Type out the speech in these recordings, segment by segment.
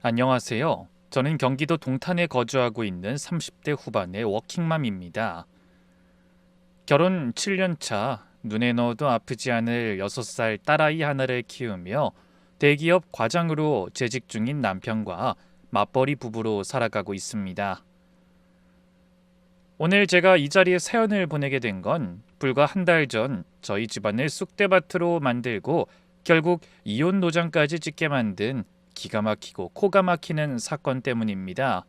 안녕하세요. 저는 경기도 동탄에 거주하고 있는 30대 후반의 워킹맘입니다. 결혼 7년 차, 눈에 넣어도 아프지 않을 6살 딸아이 하나를 키우며 대기업 과장으로 재직 중인 남편과 맞벌이 부부로 살아가고 있습니다. 오늘 제가 이 자리에 사연을 보내게 된 건 불과 한 달 전 저희 집안을 쑥대밭으로 만들고 결국 이혼 도장까지 찍게 만든 기가 막히고 코가 막히는 사건 때문입니다.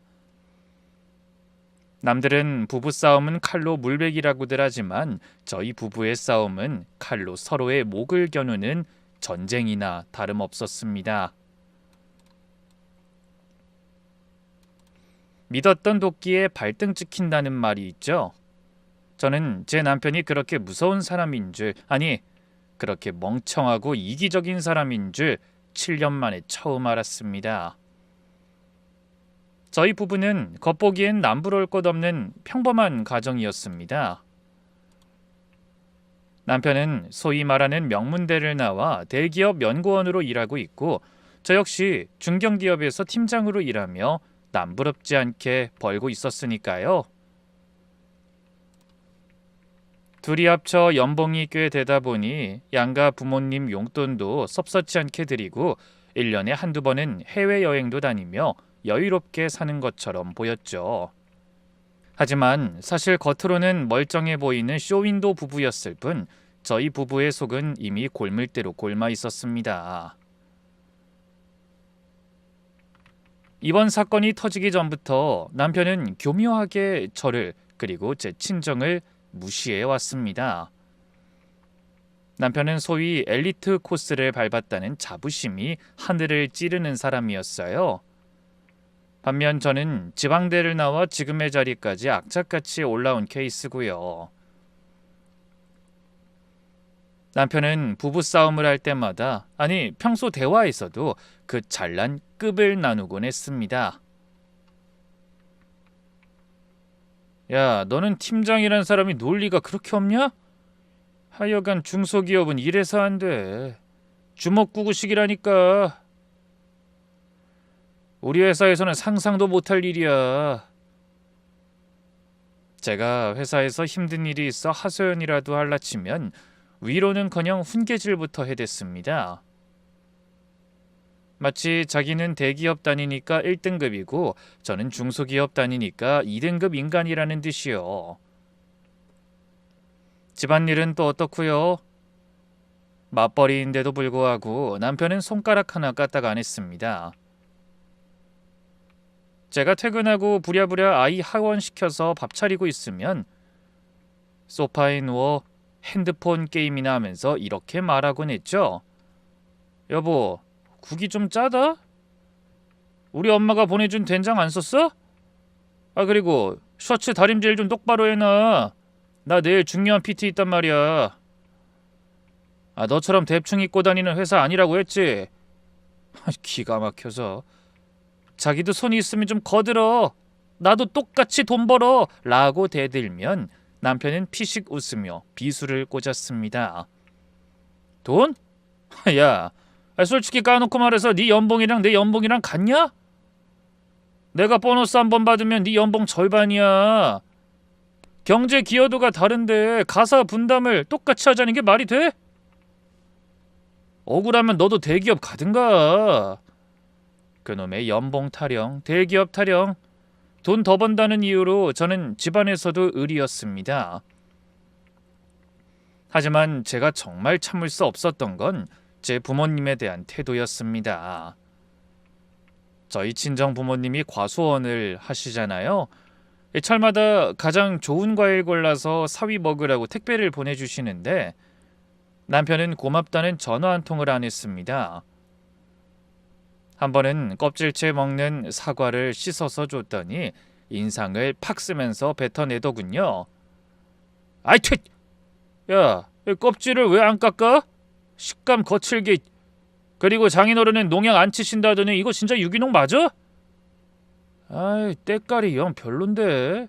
남들은 부부싸움은 칼로 물베기라고들 하지만 저희 부부의 싸움은 칼로 서로의 목을 겨누는 전쟁이나 다름없었습니다. 믿었던 도끼에 발등 찍힌다는 말이 있죠. 저는 제 남편이 그렇게 무서운 사람인 줄, 아니, 그렇게 멍청하고 이기적인 사람인 줄 7년 만에 처음 알았습니다. 저희 부부는 겉보기엔 남부러울 것 없는 평범한 가정이었습니다. 남편은 소위 말하는 명문대를 나와 대기업 연구원으로 일하고 있고 저 역시 중견기업에서 팀장으로 일하며 남부럽지 않게 벌고 있었으니까요. 둘이 합쳐 연봉이 꽤 되다 보니 양가 부모님 용돈도 섭섭치 않게 드리고 1년에 한두 번은 해외여행도 다니며 여유롭게 사는 것처럼 보였죠. 하지만 사실 겉으로는 멀쩡해 보이는 쇼윈도 부부였을 뿐 저희 부부의 속은 이미 골물대로 골마 있었습니다. 이번 사건이 터지기 전부터 남편은 교묘하게 저를 그리고 제 친정을 무시해 왔습니다. 남편은 소위 엘리트 코스를 밟았다는 자부심이 하늘을 찌르는 사람이었어요. 반면 저는 지방대를 나와 지금의 자리까지 악착같이 올라온 케이스고요. 남편은 부부싸움을 할 때마다, 아니 평소 대화에서도 그 잘난 급을 나누곤 했습니다. 야, 너는 팀장이란 사람이 논리가 그렇게 없냐? 하여간 중소기업은 이래서 안 돼. 주먹구구식이라니까. 우리 회사에서는 상상도 못할 일이야. 제가 회사에서 힘든 일이 있어 하소연이라도 할라 치면 위로는커녕 훈계질부터 해댔습니다. 마치 자기는 대기업 다니니까 1등급이고 저는 중소기업 다니니까 2등급 인간이라는 듯이요. 집안일은 또 어떻고요? 맞벌이인데도 불구하고 남편은 손가락 하나 까딱 안 했습니다. 제가 퇴근하고 부랴부랴 아이 하원시켜서 밥 차리고 있으면 소파에 누워 핸드폰 게임이나 하면서 이렇게 말하곤 했죠. 여보, 국이 좀 짜다? 우리 엄마가 보내준 된장 안 썼어? 아, 그리고 셔츠 다림질 좀 똑바로 해놔. 나 내일 중요한 PT 있단 말이야. 아, 너처럼 대충 입고 다니는 회사 아니라고 했지? 기가 막혀서. 자기도 손이 있으면 좀 거들어. 나도 똑같이 돈 벌어. 라고 대들면 남편은 피식 웃으며 비수를 꽂았습니다. 돈? 야, 솔직히 까놓고 말해서 네 연봉이랑 내 연봉이랑 같냐? 내가 보너스 한 번 받으면 네 연봉 절반이야. 경제 기여도가 다른데 가사 분담을 똑같이 하자는 게 말이 돼? 억울하면 너도 대기업 가든가. 그놈의 연봉 타령, 대기업 타령. 돈 더 번다는 이유로 저는 집안에서도 의리였습니다. 하지만 제가 정말 참을 수 없었던 건 제 부모님에 대한 태도였습니다. 저희 친정 부모님이 과수원을 하시잖아요. 철마다 가장 좋은 과일 골라서 사위 먹으라고 택배를 보내주시는데 남편은 고맙다는 전화 한 통을 안 했습니다. 한 번은 껍질째 먹는 사과를 씻어서 줬더니 인상을 팍 쓰면서 뱉어내더군요. 아이 퇴! 야, 껍질을 왜 안 깎아? 식감 거칠게. 그리고 장인어른은 농약 안 치신다더니 이거 진짜 유기농 맞아? 아이, 때깔이 영 별론데.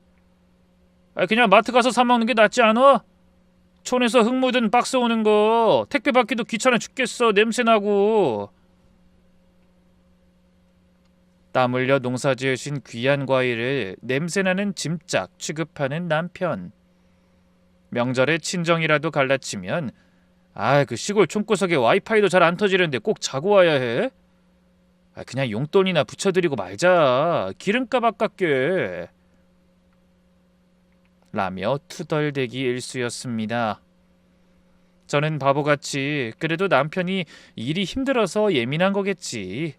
아, 그냥 마트 가서 사 먹는 게 낫지 않아? 촌에서 흙 묻은 박스 오는 거 택배 받기도 귀찮아 죽겠어. 냄새 나고. 땀 흘려 농사지으신 귀한 과일을 냄새나는 짐짝 취급하는 남편. 명절에 친정이라도 갈라치면 그 시골 촌구석에 와이파이도 잘 안 터지는데 꼭 자고 와야 해? 그냥 용돈이나 붙여드리고 말자. 기름값 아깝게. 라며 투덜대기 일쑤였습니다. 저는 바보같이 그래도 남편이 일이 힘들어서 예민한 거겠지,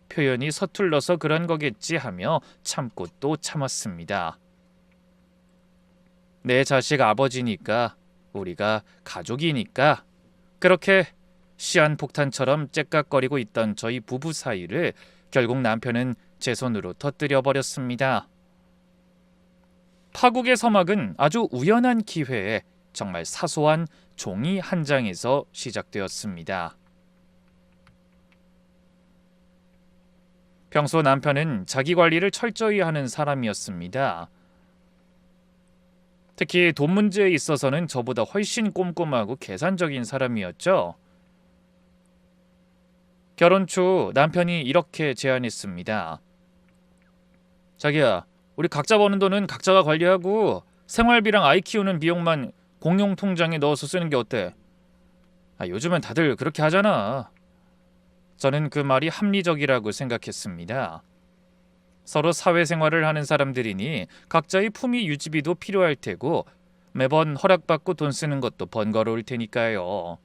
표현이 서툴러서 그런 거겠지 하며 참고 또 참았습니다. 내 자식 아버지니까, 우리가 가족이니까. 그렇게 시한폭탄처럼 째깍거리고 있던 저희 부부 사이를 결국 남편은 제 손으로 터뜨려 버렸습니다. 파국의 서막은 아주 우연한 기회에 정말 사소한 종이 한 장에서 시작되었습니다. 평소 남편은 자기 관리를 철저히 하는 사람이었습니다. 특히 돈 문제에 있어서는 저보다 훨씬 꼼꼼하고 계산적인 사람이었죠. 결혼 초 남편이 이렇게 제안했습니다. 자기야, 우리 각자 버는 돈은 각자가 관리하고 생활비랑 아이 키우는 비용만 공용 통장에 넣어서 쓰는 게 어때? 요즘은 다들 그렇게 하잖아. 저는 그 말이 합리적이라고 생각했습니다. 서로 사회생활을 하는 사람들이니 각자의 품위 유지비도 필요할 테고 매번 허락받고 돈 쓰는 것도 번거로울 테니까요.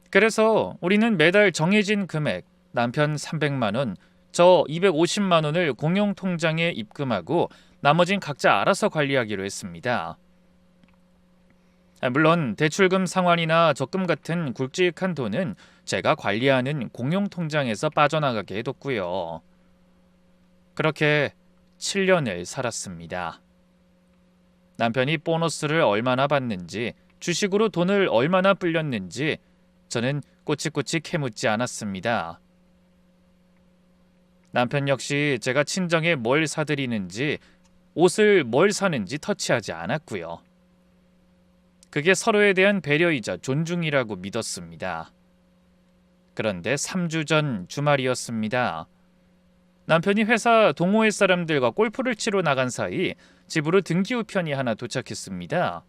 그래서 우리는 매달 정해진 금액, 남편 300만 원, 저 250만 원을 공용 통장에 입금하고 나머진 각자 알아서 관리하기로 했습니다. 물론 대출금 상환이나 적금 같은 굵직한 돈은 제가 관리하는 공용 통장에서 빠져나가게 해뒀고요. 그렇게 7년을 살았습니다. 남편이 보너스를 얼마나 받는지, 주식으로 돈을 얼마나 불렸는지 저는 꼬치꼬치 캐묻지 않았습니다. 남편 역시 제가 친정에 뭘 사드리는지, 옷을 뭘 사는지 터치하지 않았고요. 그게 서로에 대한 배려이자 존중이라고 믿었습니다. 그런데 3주 전 주말이었습니다. 남편이 회사 동호회 사람들과 골프를 치러 나간 사이 집으로 등기 우편이 하나 도착했습니다.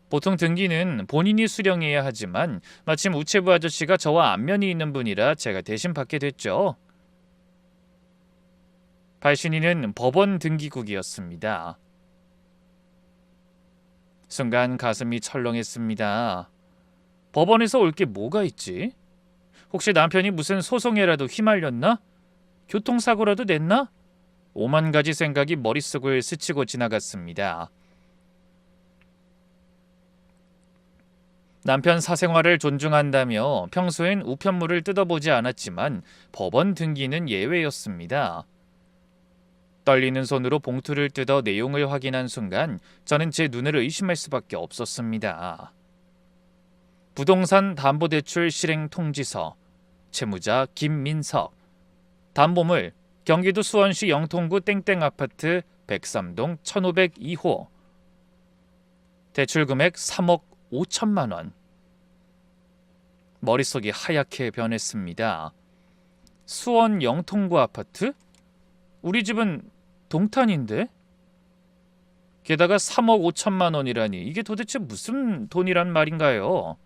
보통 등기는 본인이 수령해야 하지만 마침 우체부 아저씨가 저와 안면이 있는 분이라 제가 대신 받게 됐죠. 발신인은 법원 등기국이었습니다. 순간 가슴이 철렁했습니다. 법원에서 올 게 뭐가 있지? 혹시 남편이 무슨 소송에라도 휘말렸나? 교통사고라도 냈나? 오만 가지 생각이 머릿속을 스치고 지나갔습니다. 남편 사생활을 존중한다며 평소엔 우편물을 뜯어보지 않았지만 법원 등기는 예외였습니다. 떨리는 손으로 봉투를 뜯어 내용을 확인한 순간 저는 제 눈을 의심할 수밖에 없었습니다. 부동산 담보대출 실행 통지서, 채무자 김민석, 담보물 경기도 수원시 영통구 땡땡 아파트 103동 1502호, 대출 금액 3억 5천만 원. 머릿속이 하얗게 변했습니다. 수원 영통구 아파트? 우리 집은 동탄인데? 게다가 3억 5천만 원이라니 이게 도대체 무슨 돈이란 말인가요?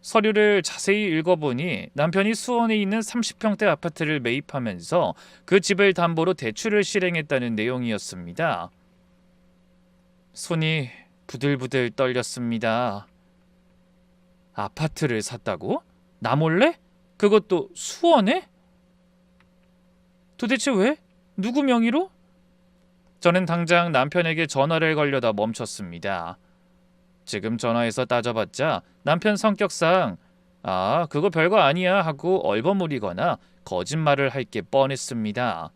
서류를 자세히 읽어보니 남편이 수원에 있는 30평대 아파트를 매입하면서 그 집을 담보로 대출을 실행했다는 내용이었습니다. 손이 부들부들 떨렸습니다. 아파트를 샀다고? 나 몰래? 그것도 수원에? 도대체 왜? 누구 명의로? 저는 당장 남편에게 전화를 걸려다 멈췄습니다. 지금 전화해서 따져봤자 남편 성격상 그거 별거 아니야 하고 얼버무리거나 거짓말을 할 게 뻔했습니다.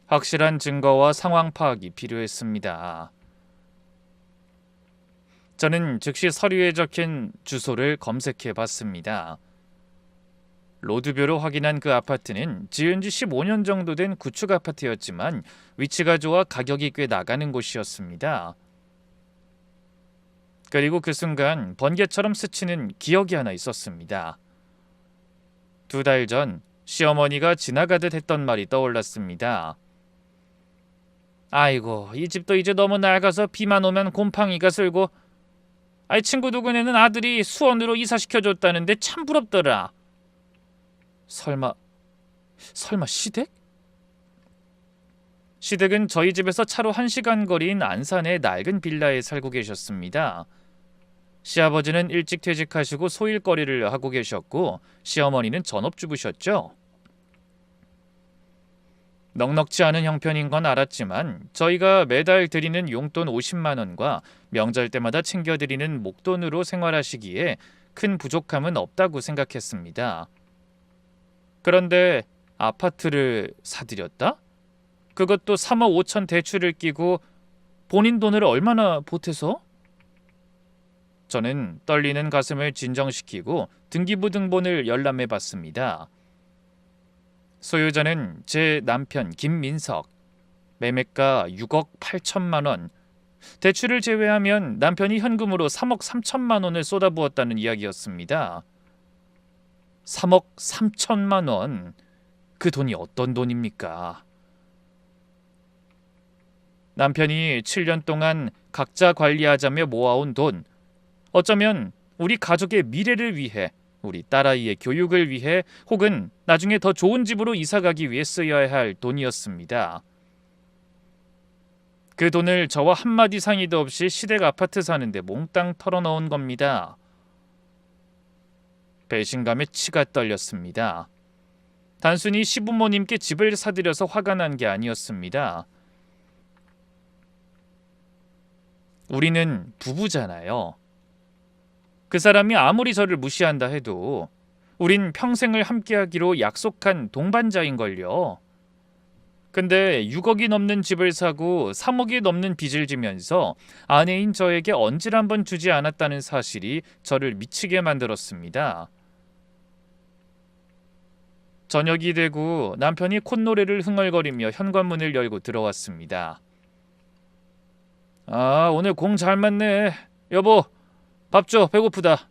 확실한 증거와 상황 파악이 필요했습니다. 저는 즉시 서류에 적힌 주소를 검색해 봤습니다. 로드뷰로 확인한 그 아파트는 지은 지 15년 정도 된 구축 아파트였지만 위치가 좋아 가격이 꽤 나가는 곳이었습니다. 그리고 그 순간 번개처럼 스치는 기억이 하나 있었습니다. 2달 전 시어머니가 지나가듯 했던 말이 떠올랐습니다. 아이고, 이 집도 이제 너무 낡아서 비만 오면 곰팡이가 슬고, 아이 친구 누구네는 아들이 수원으로 이사시켜줬다는데 참 부럽더라. 설마 시댁? 시댁은 저희 집에서 차로 1시간 거리인 안산의 낡은 빌라에 살고 계셨습니다. 시아버지는 일찍 퇴직하시고 소일거리를 하고 계셨고 시어머니는 전업주부셨죠. 넉넉지 않은 형편인 건 알았지만 저희가 매달 드리는 용돈 50만 원과 명절 때마다 챙겨드리는 목돈으로 생활하시기에 큰 부족함은 없다고 생각했습니다. 그런데 아파트를 사드렸다? 그것도 3억 5천 대출을 끼고 본인 돈을 얼마나 보태서? 저는 떨리는 가슴을 진정시키고 등기부등본을 열람해 봤습니다. 소유자는 제 남편 김민석, 매매가 6억 8천만 원, 대출을 제외하면 남편이 현금으로 3억 3천만 원을 쏟아부었다는 이야기였습니다. 3억 3천만 원, 그 돈이 어떤 돈입니까? 남편이 7년 동안 각자 관리하자며 모아온 돈, 어쩌면 우리 가족의 미래를 위해, 우리 딸아이의 교육을 위해 혹은 나중에 더 좋은 집으로 이사가기 위해 쓰여야 할 돈이었습니다. 그 돈을 저와 한마디 상의도 없이 시댁 아파트 사는데 몽땅 털어넣은 겁니다. 배신감에 치가 떨렸습니다. 단순히 시부모님께 집을 사드려서 화가 난 게 아니었습니다. 우리는 부부잖아요. 그 사람이 아무리 저를 무시한다 해도 우린 평생을 함께하기로 약속한 동반자인걸요. 근데 6억이 넘는 집을 사고 3억이 넘는 빚을 지면서 아내인 저에게 언질 한 번 주지 않았다는 사실이 저를 미치게 만들었습니다. 저녁이 되고 남편이 콧노래를 흥얼거리며 현관문을 열고 들어왔습니다. 아, 오늘 공 잘 맞네. 여보, 밥 줘. 배고프다.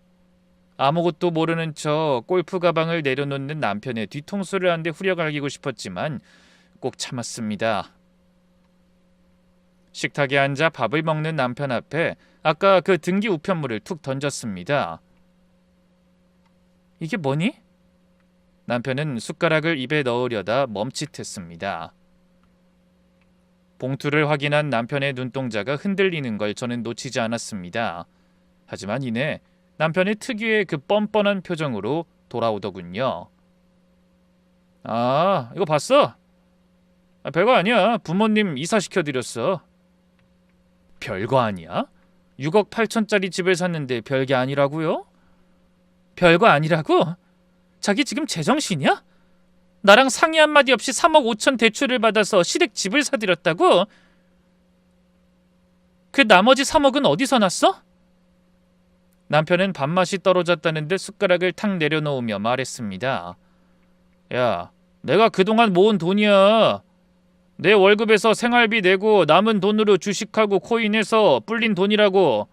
아무것도 모르는 척 골프 가방을 내려놓는 남편의 뒤통수를 한 대 후려갈기고 싶었지만 꼭 참았습니다. 식탁에 앉아 밥을 먹는 남편 앞에 아까 그 등기 우편물을 툭 던졌습니다. 이게 뭐니? 남편은 숟가락을 입에 넣으려다 멈칫했습니다. 봉투를 확인한 남편의 눈동자가 흔들리는 걸 저는 놓치지 않았습니다. 하지만 이내 남편의 특유의 그 뻔뻔한 표정으로 돌아오더군요. 아, 이거 봤어? 별거 아니야. 부모님 이사시켜드렸어. 별거 아니야? 6억 8천짜리 집을 샀는데 별게 아니라고요? 별거 아니라고? 자기 지금 제정신이야? 나랑 상의 한마디 없이 3억 5천 대출을 받아서 시댁 집을 사드렸다고? 그 나머지 3억은 어디서 났어? 남편은 밥맛이 떨어졌다는데 숟가락을 탁 내려놓으며 말했습니다. 야, 내가 그동안 모은 돈이야. 내 월급에서 생활비 내고 남은 돈으로 주식하고 코인해서 불린 돈이라고.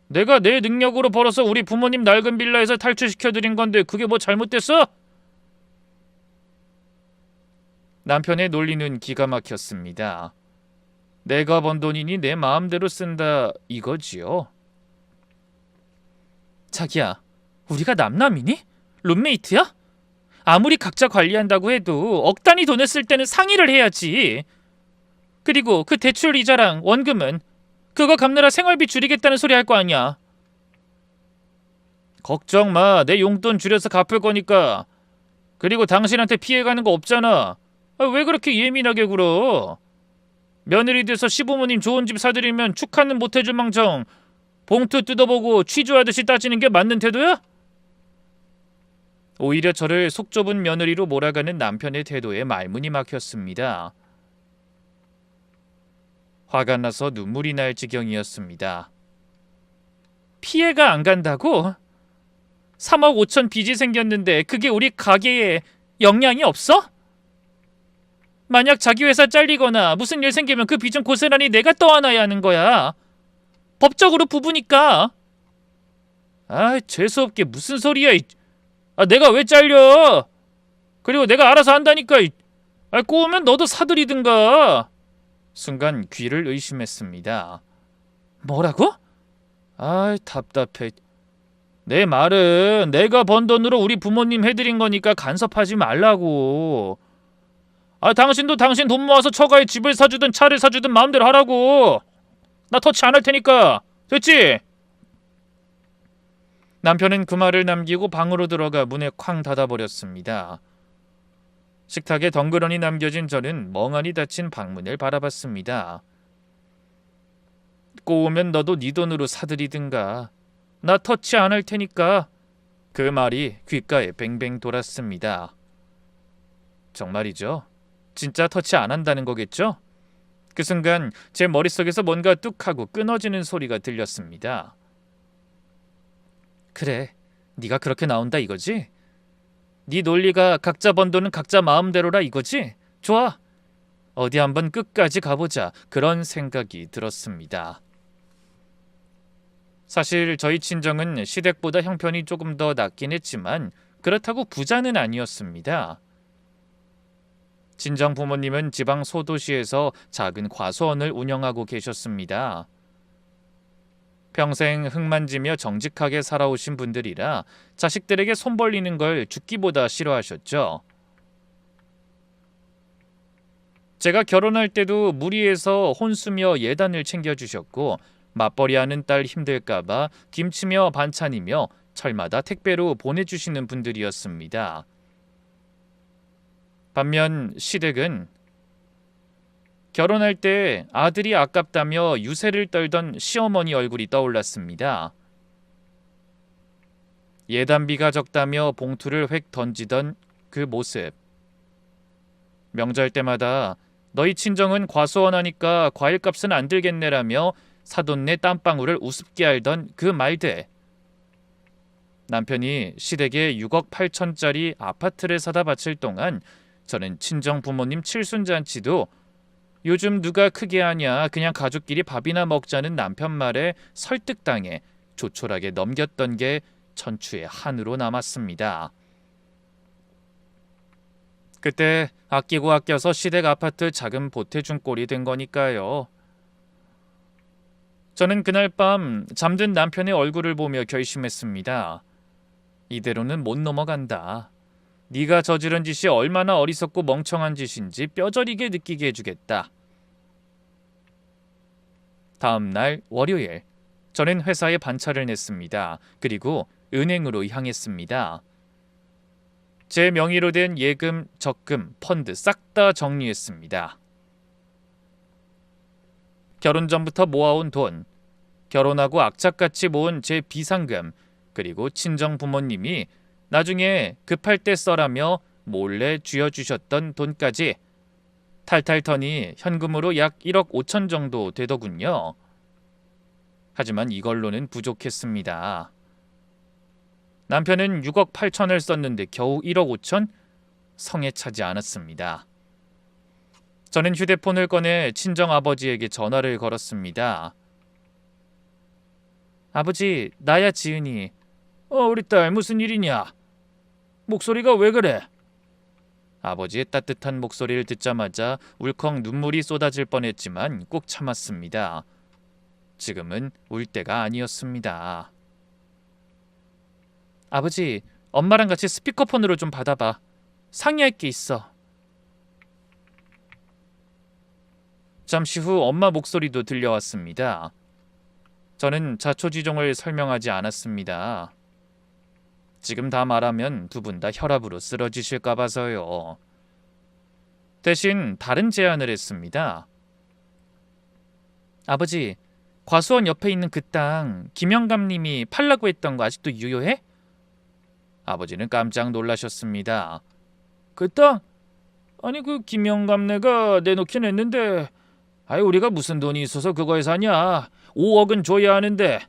내가 내 능력으로 벌어서 우리 부모님 낡은 빌라에서 탈출시켜드린 건데 그게 뭐 잘못됐어? 남편의 논리는 기가 막혔습니다. 내가 번 돈이니 내 마음대로 쓴다 이거지요. 자기야, 우리가 남남이니? 룸메이트야? 아무리 각자 관리한다고 해도 억 단위 돈을 쓸 때는 상의를 해야지. 그리고 그 대출 이자랑 원금은 그거 갚느라 생활비 줄이겠다는 소리 할 거 아니야. 걱정 마. 내 용돈 줄여서 갚을 거니까. 그리고 당신한테 피해가는 거 없잖아. 왜 그렇게 예민하게 굴어? 며느리 돼서 시부모님 좋은 집 사드리면 축하는 못 해줄 망정 봉투 뜯어보고 취조하듯이 따지는 게 맞는 태도야? 오히려 저를 속 좁은 며느리로 몰아가는 남편의 태도에 말문이 막혔습니다. 화가 나서 눈물이 날 지경이었습니다. 피해가 안 간다고? 3억 5천 빚이 생겼는데 그게 우리 가게에 영향이 없어? 만약 자기 회사 잘리거나 무슨 일 생기면 그 빚은 고스란히 내가 떠안아야 하는 거야. 법적으로 부부니까. 아, 재수없게 무슨 소리야. 내가 왜 잘려? 그리고 내가 알아서 한다니까. 꼬우면 너도 사들이든가. 순간 귀를 의심했습니다. 뭐라고? 답답해. 내 말은 내가 번 돈으로 우리 부모님 해드린 거니까 간섭하지 말라고. 당신도 당신 돈 모아서 처가에 집을 사주든 차를 사주든 마음대로 하라고. 나 터치 안 할 테니까. 됐지? 남편은 그 말을 남기고 방으로 들어가 문에 쾅 닫아버렸습니다. 식탁에 덩그러니 남겨진 저는 멍하니 닫힌 방문을 바라봤습니다. 꼬우면 너도 네 돈으로 사들이든가. 나 터치 안 할 테니까. 그 말이 귓가에 뱅뱅 돌았습니다. 정말이죠? 진짜 터치 안 한다는 거겠죠? 그 순간 제 머릿속에서 뭔가 뚝하고 끊어지는 소리가 들렸습니다. 그래, 네가 그렇게 나온다 이거지? 네 논리가 각자 번 돈은 각자 마음대로라 이거지? 좋아. 어디 한번 끝까지 가보자. 그런 생각이 들었습니다. 사실 저희 친정은 시댁보다 형편이 조금 더 낫긴 했지만 그렇다고 부자는 아니었습니다. 친정 부모님은 지방 소도시에서 작은 과수원을 운영하고 계셨습니다. 평생 흙만지며 정직하게 살아오신 분들이라 자식들에게 손 벌리는 걸 죽기보다 싫어하셨죠. 제가 결혼할 때도 무리해서 혼수며 예단을 챙겨주셨고 맞벌이하는 딸 힘들까봐 김치며 반찬이며 철마다 택배로 보내주시는 분들이었습니다. 반면 시댁은 결혼할 때 아들이 아깝다며 유세를 떨던 시어머니 얼굴이 떠올랐습니다. 예단비가 적다며 봉투를 획 던지던 그 모습. 명절 때마다 너희 친정은 과수원 하니까 과일값은 안 들겠네라며 사돈네 땀방울을 우습게 알던 그 말들. 남편이 시댁에 6억 8천짜리 아파트를 사다 바칠 동안 저는 친정 부모님 칠순잔치도 요즘 누가 크게 하냐 그냥 가족끼리 밥이나 먹자는 남편 말에 설득당해 조촐하게 넘겼던 게 천추의 한으로 남았습니다. 그때 아끼고 아껴서 시댁 아파트 자금 보태준 꼴이 된 거니까요. 저는 그날 밤 잠든 남편의 얼굴을 보며 결심했습니다. 이대로는 못 넘어간다. 네가 저지른 짓이 얼마나 어리석고 멍청한 짓인지 뼈저리게 느끼게 해주겠다. 다음 날 월요일, 저는 회사에 반차를 냈습니다. 그리고 은행으로 향했습니다. 제 명의로 된 예금, 적금, 펀드 싹 다 정리했습니다. 결혼 전부터 모아온 돈, 결혼하고 악착같이 모은 제 비상금, 그리고 친정 부모님이 나중에 급할 때 써라며 몰래 쥐어주셨던 돈까지 탈탈 턴이 현금으로 약 1억 5천 정도 되더군요. 하지만 이걸로는 부족했습니다. 남편은 6억 8천을 썼는데 겨우 1억 5천? 성에 차지 않았습니다. 저는 휴대폰을 꺼내 친정아버지에게 전화를 걸었습니다. 아버지, 나야 지은이. 우리 딸 무슨 일이냐? 목소리가 왜 그래? 아버지의 따뜻한 목소리를 듣자마자 울컥 눈물이 쏟아질 뻔했지만 꼭 참았습니다. 지금은 울 때가 아니었습니다. 아버지, 엄마랑 같이 스피커폰으로 좀 받아봐. 상의할 게 있어. 잠시 후 엄마 목소리도 들려왔습니다. 저는 자초지종을 설명하지 않았습니다. 지금 다 말하면 두 분 다 혈압으로 쓰러지실까 봐서요. 대신 다른 제안을 했습니다. 아버지, 과수원 옆에 있는 그 땅 김영감님이 팔라고 했던 거 아직도 유효해? 아버지는 깜짝 놀라셨습니다. 그 땅? 아니 그 김영감네가 내놓긴 했는데 우리가 무슨 돈이 있어서 그거에 사냐? 5억은 줘야 하는데.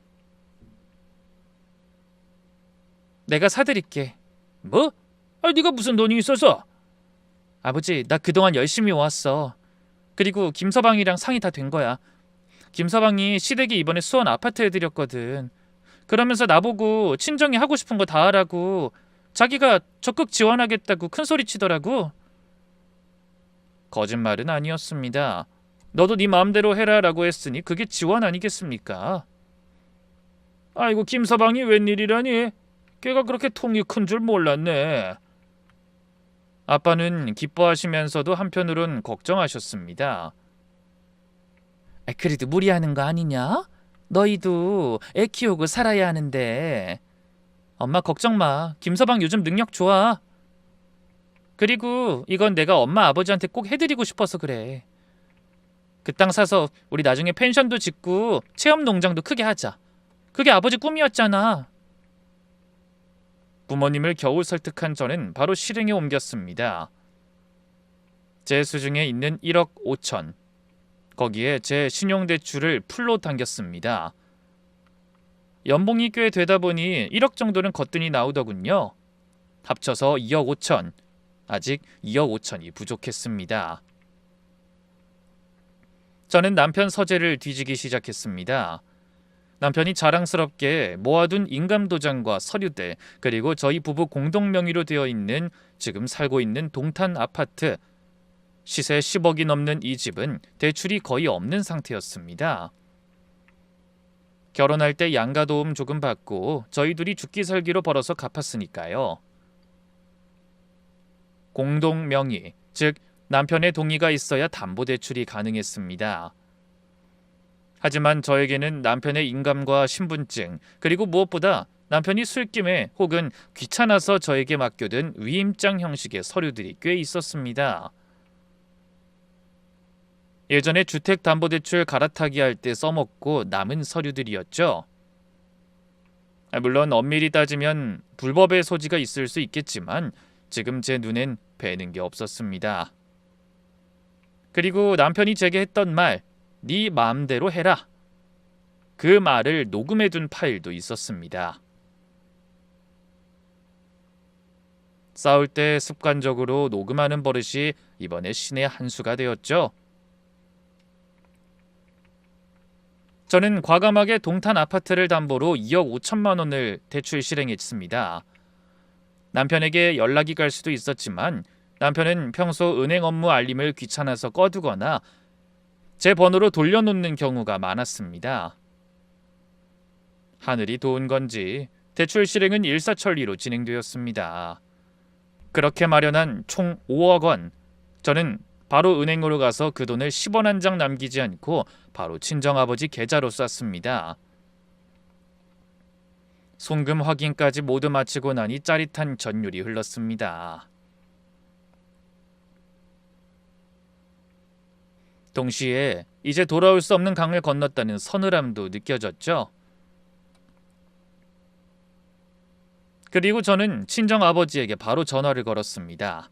내가 사드릴게. 뭐? 네가 무슨 돈이 있어서? 아버지, 나 그동안 열심히 모았어. 그리고 김서방이랑 상의 다 된 거야. 김서방이 시댁이 이번에 수원 아파트 해드렸거든. 그러면서 나보고 친정이 하고 싶은 거 다 하라고 자기가 적극 지원하겠다고 큰소리 치더라고. 거짓말은 아니었습니다. 너도 네 마음대로 해라라고 했으니 그게 지원 아니겠습니까? 아이고 김서방이 웬일이라니? 걔가 그렇게 통이 큰 줄 몰랐네. 아빠는 기뻐하시면서도 한편으론 걱정하셨습니다. 그래도 무리하는 거 아니냐? 너희도 애 키우고 살아야 하는데. 엄마 걱정 마. 김서방 요즘 능력 좋아. 그리고 이건 내가 엄마 아버지한테 꼭 해드리고 싶어서 그래. 그 땅 사서 우리 나중에 펜션도 짓고 체험 농장도 크게 하자. 그게 아버지 꿈이었잖아. 부모님을 겨우 설득한 저는 바로 실행에 옮겼습니다. 제 수중에 있는 1억 5천. 거기에 제 신용대출을 풀로 당겼습니다. 연봉이 꽤 되다 보니 1억 정도는 거뜬히 나오더군요. 합쳐서 2억 5천. 아직 2억 5천이 부족했습니다. 저는 남편 서재를 뒤지기 시작했습니다. 남편이 자랑스럽게 모아둔 인감도장과 서류들, 그리고 저희 부부 공동 명의로 되어 있는 지금 살고 있는 동탄 아파트, 시세 10억이 넘는 이 집은 대출이 거의 없는 상태였습니다. 결혼할 때 양가도움 조금 받고 저희 둘이 죽기 살기로 벌어서 갚았으니까요. 공동 명의, 즉 남편의 동의가 있어야 담보대출이 가능했습니다. 하지만 저에게는 남편의 인감과 신분증, 그리고 무엇보다 남편이 술김에 혹은 귀찮아서 저에게 맡겨둔 위임장 형식의 서류들이 꽤 있었습니다. 예전에 주택담보대출 갈아타기 할 때 써먹고 남은 서류들이었죠. 물론 엄밀히 따지면 불법의 소지가 있을 수 있겠지만 지금 제 눈엔 뵈는 게 없었습니다. 그리고 남편이 제게 했던 말, 네 마음대로 해라. 그 말을 녹음해둔 파일도 있었습니다. 싸울 때 습관적으로 녹음하는 버릇이 이번에 신의 한 수가 되었죠. 저는 과감하게 동탄 아파트를 담보로 2억 5천만 원을 대출 실행했습니다. 남편에게 연락이 갈 수도 있었지만 남편은 평소 은행 업무 알림을 귀찮아서 꺼두거나 제 번호로 돌려놓는 경우가 많았습니다. 하늘이 도운 건지 대출 실행은 일사천리로 진행되었습니다. 그렇게 마련한 총 5억 원, 저는 바로 은행으로 가서 그 돈을 10원 한 장 남기지 않고 바로 친정아버지 계좌로 쐈습니다. 송금 확인까지 모두 마치고 나니 짜릿한 전율이 흘렀습니다. 동시에 이제 돌아올 수 없는 강을 건넜다는 서늘함도 느껴졌죠. 그리고 저는 친정아버지에게 바로 전화를 걸었습니다.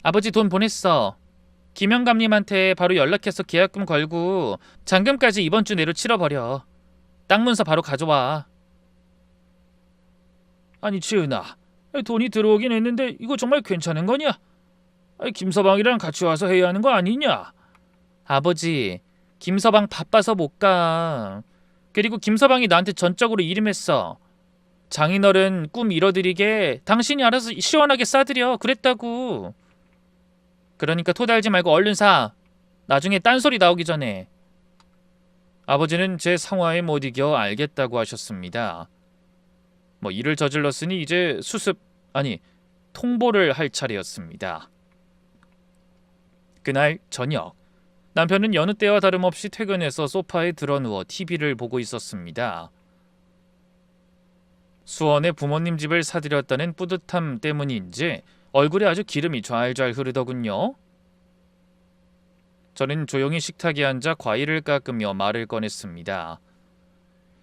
아버지 돈 보냈어. 김영감님한테 바로 연락해서 계약금 걸고 잔금까지 이번 주 내로 치러버려. 땅 문서 바로 가져와. 아니 지은아, 돈이 들어오긴 했는데 이거 정말 괜찮은 거냐? 김서방이랑 같이 와서 해야 하는 거 아니냐? 아버지, 김서방 바빠서 못 가. 그리고 김서방이 나한테 전적으로 일임했어. 장인어른 꿈 이뤄드리게 당신이 알아서 시원하게 싸드려 그랬다고. 그러니까 토달지 말고 얼른 사. 나중에 딴소리 나오기 전에. 아버지는 제 상화에 못 이겨 알겠다고 하셨습니다. 일을 저질렀으니 이제 통보를 할 차례였습니다. 그날 저녁, 남편은 여느 때와 다름없이 퇴근해서 소파에 드러누워 TV를 보고 있었습니다. 수원에 부모님 집을 사들였다는 뿌듯함 때문인지 얼굴에 아주 기름이 좌알좌알 흐르더군요. 저는 조용히 식탁에 앉아 과일을 깎으며 말을 꺼냈습니다.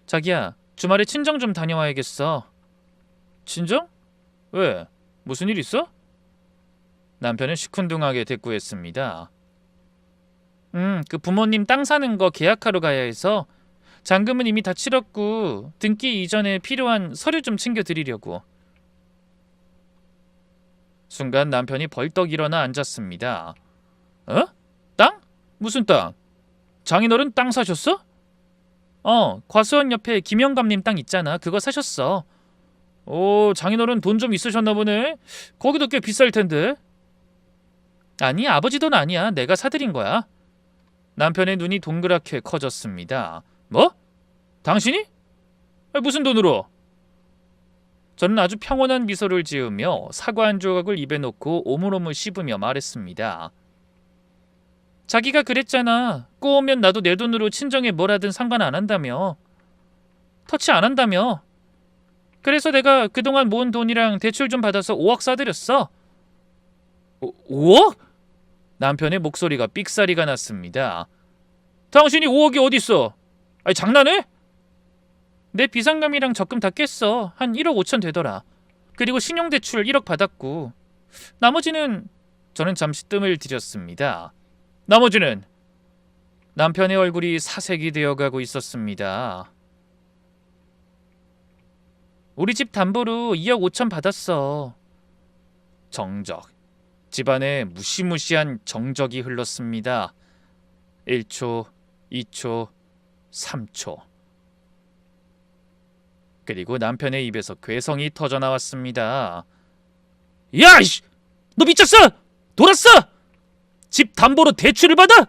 자기야, 주말에 친정 좀 다녀와야겠어. 친정? 왜? 무슨 일 있어? 남편은 시큰둥하게 대꾸했습니다. 그 부모님 땅 사는 거 계약하러 가야 해서 잔금은 이미 다 치렀고 등기 이전에 필요한 서류 좀 챙겨드리려고. 순간 남편이 벌떡 일어나 앉았습니다. 어? 땅? 무슨 땅? 장인어른 땅 사셨어? 과수원 옆에 김영감님 땅 있잖아. 그거 사셨어. 오, 장인어른 돈 좀 있으셨나 보네. 거기도 꽤 비쌀 텐데. 아니, 아버지 돈 아니야. 내가 사드린 거야. 남편의 눈이 동그랗게 커졌습니다. 뭐? 당신이? 무슨 돈으로? 저는 아주 평온한 미소를 지으며 사과 한 조각을 입에 넣고 오물오물 씹으며 말했습니다. 자기가 그랬잖아. 꼬우면 나도 내 돈으로 친정에 뭘 하든 상관 안 한다며. 터치 안 한다며. 그래서 내가 그동안 모은 돈이랑 대출 좀 받아서 5억 사드렸어. 5억? 남편의 목소리가 삑사리가 났습니다. 당신이 5억이 어딨어? 아니, 장난해? 내 비상금이랑 적금 다 깼어. 한 1억 5천 되더라. 그리고 신용대출 1억 받았고 나머지는 저는 잠시 뜸을 들였습니다. 나머지는? 남편의 얼굴이 사색이 되어가고 있었습니다. 우리 집 담보로 2억 5천 받았어. 정적. 집안에 무시무시한 정적이 흘렀습니다. 1초, 2초, 3초. 그리고 남편의 입에서 괴성이 터져나왔습니다. 야! 이씨! 너 미쳤어! 돌았어! 집 담보로 대출을 받아?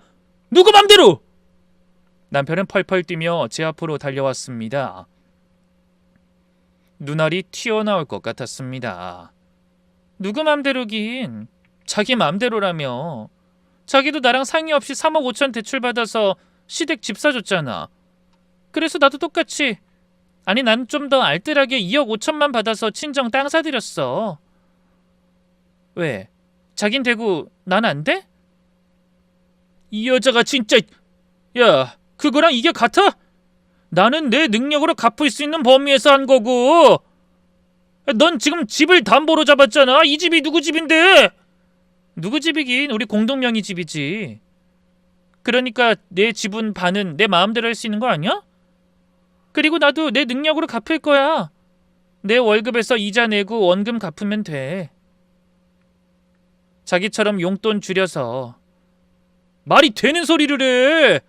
누구 맘대로! 남편은 펄펄 뛰며 제 앞으로 달려왔습니다. 눈알이 튀어나올 것 같았습니다. 누구 맘대로긴 자기 맘대로라며. 자기도 나랑 상의 없이 3억 5천 대출 받아서 시댁 집 사줬잖아. 그래서 나도 똑같이, 아니 난 좀 더 알뜰하게 2억 5천만 받아서 친정 땅 사드렸어. 왜? 자긴 되고 난 안 돼? 이 여자가 진짜... 야, 그거랑 이게 같아? 나는 내 능력으로 갚을 수 있는 범위에서 한 거고, 넌 지금 집을 담보로 잡았잖아. 이 집이 누구 집인데? 누구 집이긴 우리 공동명의 집이지. 그러니까 내 지분 반은 내 마음대로 할 수 있는 거 아니야? 그리고 나도 내 능력으로 갚을 거야. 내 월급에서 이자 내고 원금 갚으면 돼. 자기처럼 용돈 줄여서. 말이 되는 소리를 해.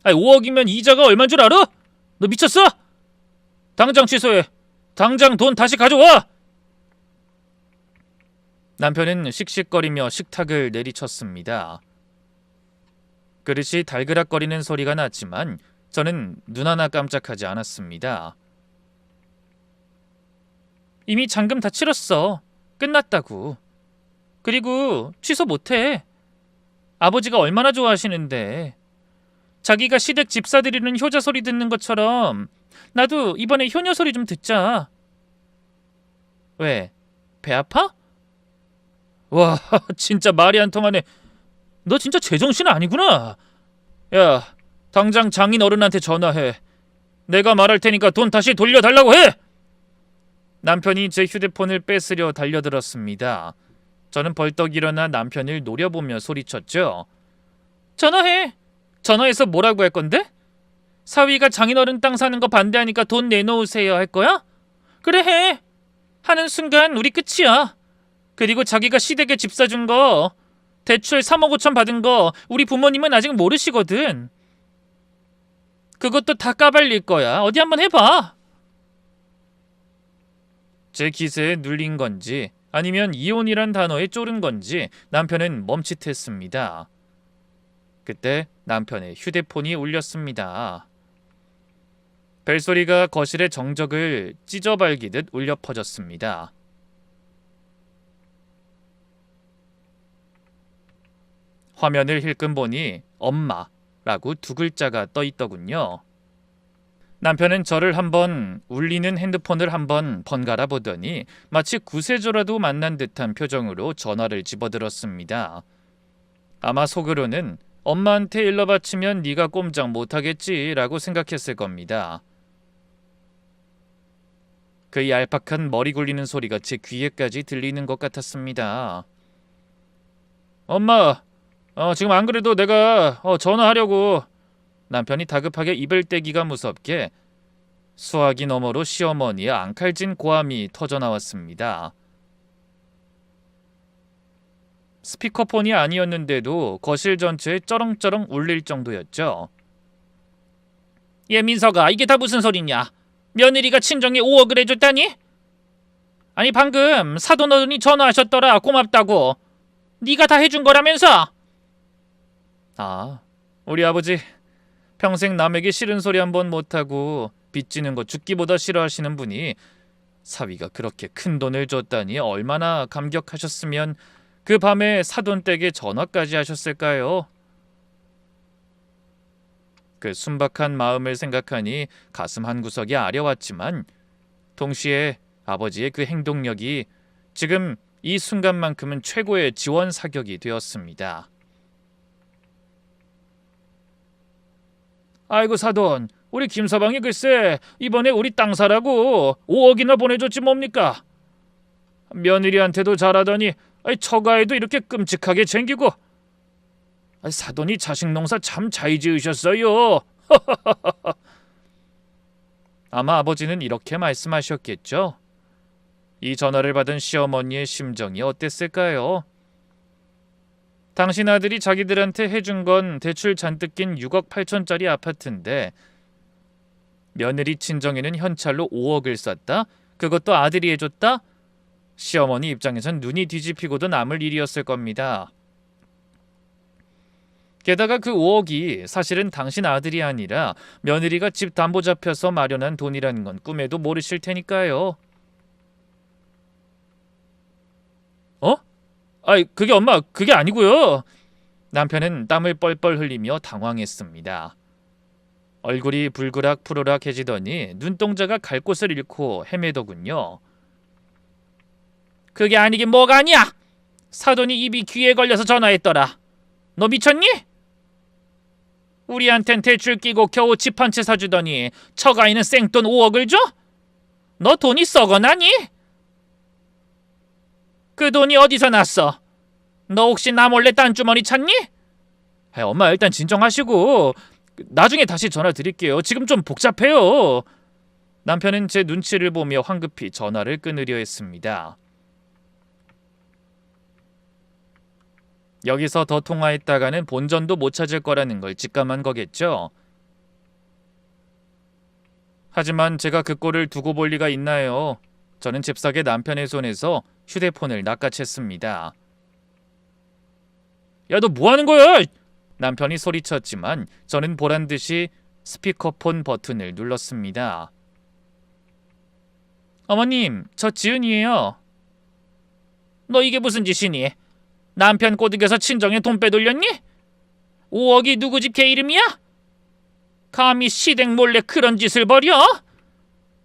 아니, 5억이면 이자가 얼마인 줄 알아? 너 미쳤어? 당장 취소해. 당장 돈 다시 가져와. 남편은 씩씩거리며 식탁을 내리쳤습니다. 그릇이 달그락거리는 소리가 났지만 저는 눈 하나 깜짝하지 않았습니다. 이미 잔금 다 치렀어. 끝났다고. 그리고 취소 못해. 아버지가 얼마나 좋아하시는데. 자기가 시댁 집 사드리는 효자 소리 듣는 것처럼 나도 이번에 효녀 소리 좀 듣자. 왜? 배 아파? 와, 진짜 말이 안 통하네. 너 진짜 제정신 아니구나. 야, 당장 장인 어른한테 전화해. 내가 말할 테니까 돈 다시 돌려달라고 해. 남편이 제 휴대폰을 뺏으려 달려들었습니다. 저는 벌떡 일어나 남편을 노려보며 소리쳤죠. 전화해. 전화해서 뭐라고 할 건데? 사위가 장인어른 땅 사는 거 반대하니까 돈 내놓으세요 할 거야? 그래 해. 하는 순간 우리 끝이야. 그리고 자기가 시댁에 집 사준 거, 대출 3억 5천 받은 거 우리 부모님은 아직 모르시거든. 그것도 다 까발릴 거야. 어디 한번 해봐. 제 기세에 눌린 건지 아니면 이혼이란 단어에 쫄은 건지 남편은 멈칫했습니다. 그때 남편의 휴대폰이 울렸습니다. 벨소리가 거실의 정적을 찢어발기듯 울려 퍼졌습니다. 화면을 힐끔 보니 엄마라고 두 글자가 떠 있더군요. 남편은 저를 한번, 울리는 핸드폰을 한번 번갈아 보더니 마치 구세주라도 만난 듯한 표정으로 전화를 집어들었습니다. 아마 속으로는 엄마한테 일러 바치면 네가 꼼짝 못하겠지라고 생각했을 겁니다. 그 얄팍한 머리 굴리는 소리가 제 귀에까지 들리는 것 같았습니다. 엄마, 지금 안 그래도 내가 전화하려고. 남편이 다급하게 입을 떼기가 무섭게 수화기 너머로 시어머니의 앙칼진 고함이 터져나왔습니다. 스피커폰이 아니었는데도 거실 전체에 쩌렁쩌렁 울릴 정도였죠. 예, 민서가 이게 다 무슨 소리냐? 며느리가 친정에 5억을 해줬다니? 아니 방금 사돈 어른이 전화하셨더라. 고맙다고. 네가 다 해준 거라면서? 아, 우리 아버지 평생 남에게 싫은 소리 한번 못하고 빚지는 거 죽기보다 싫어하시는 분이 사위가 그렇게 큰 돈을 줬다니 얼마나 감격하셨으면 그 밤에 사돈댁에 전화까지 하셨을까요? 그 순박한 마음을 생각하니 가슴 한구석이 아려왔지만 동시에 아버지의 그 행동력이 지금 이 순간만큼은 최고의 지원 사격이 되었습니다. 아이고 사돈, 우리 김서방이 글쎄 이번에 우리 땅 사라고 5억이나 보내줬지 뭡니까? 며느리한테도 잘하더니 처가에도 이렇게 끔찍하게 챙기고. 사돈이 자식 농사 참 잘 지으셨어요. 아마 아버지는 이렇게 말씀하셨겠죠. 이 전화를 받은 시어머니의 심정이 어땠을까요? 당신 아들이 자기들한테 해준 건 대출 잔뜩 낀 6억 8천짜리 아파트인데 며느리 친정에는 현찰로 5억을 썼다? 그것도 아들이 해줬다? 시어머니 입장에선 눈이 뒤집히고도 남을 일이었을 겁니다. 게다가 그 5억이 사실은 당신 아들이 아니라 며느리가 집 담보 잡혀서 마련한 돈이라는 건 꿈에도 모르실 테니까요. 어? 그게 엄마, 그게 아니고요. 남편은 땀을 뻘뻘 흘리며 당황했습니다. 얼굴이 불그락 푸르락해지더니 눈동자가 갈 곳을 잃고 헤매더군요. 그게 아니긴 뭐가 아니야. 사돈이 입이 귀에 걸려서 전화했더라. 너 미쳤니? 우리한텐 대출 끼고 겨우 집 한 채 사주더니 처가에는 생돈 5억을 줘? 너 돈이 썩어나니? 그 돈이 어디서 났어? 너 혹시 나 몰래 딴 주머니 찾니? 엄마 일단 진정하시고 나중에 다시 전화 드릴게요. 지금 좀 복잡해요. 남편은 제 눈치를 보며 황급히 전화를 끊으려 했습니다. 여기서 더 통화했다가는 본전도 못 찾을 거라는 걸 직감한 거겠죠. 하지만 제가 그 꼴을 두고 볼 리가 있나요? 저는 잽싸게 남편의 손에서 휴대폰을 낚아챘습니다. 야, 너 뭐하는 거야? 남편이 소리쳤지만 저는 보란듯이 스피커폰 버튼을 눌렀습니다. 어머님, 저 지은이에요. 너 이게 무슨 짓이니? 남편 꼬드겨서 친정에 돈 빼돌렸니? 5억이 누구 집 개 이름이야? 감히 시댁 몰래 그런 짓을 벌여?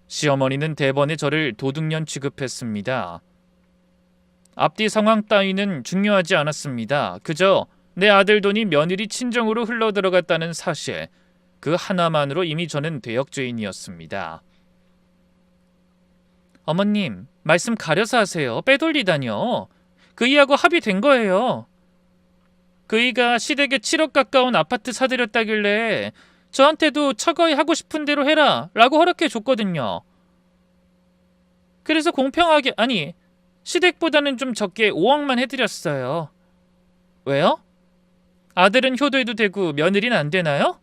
시어머니는 대번에 저를 도둑년 취급했습니다. 앞뒤 상황 따위는 중요하지 않았습니다. 그저 내 아들 돈이 며느리 친정으로 흘러들어갔다는 사실, 그 하나만으로 이미 저는 대역죄인이었습니다. 어머님, 말씀 가려서 하세요. 빼돌리다뇨. 그이하고 합의된 거예요. 그이가 시댁에 7억 가까운 아파트 사들였다길래 저한테도 처거이 하고 싶은 대로 해라 라고 허락해 줬거든요. 그래서 공평하게, 아니 시댁보다는 좀 적게 5억만 해드렸어요. 왜요? 아들은 효도해도 되고 며느리는 안 되나요?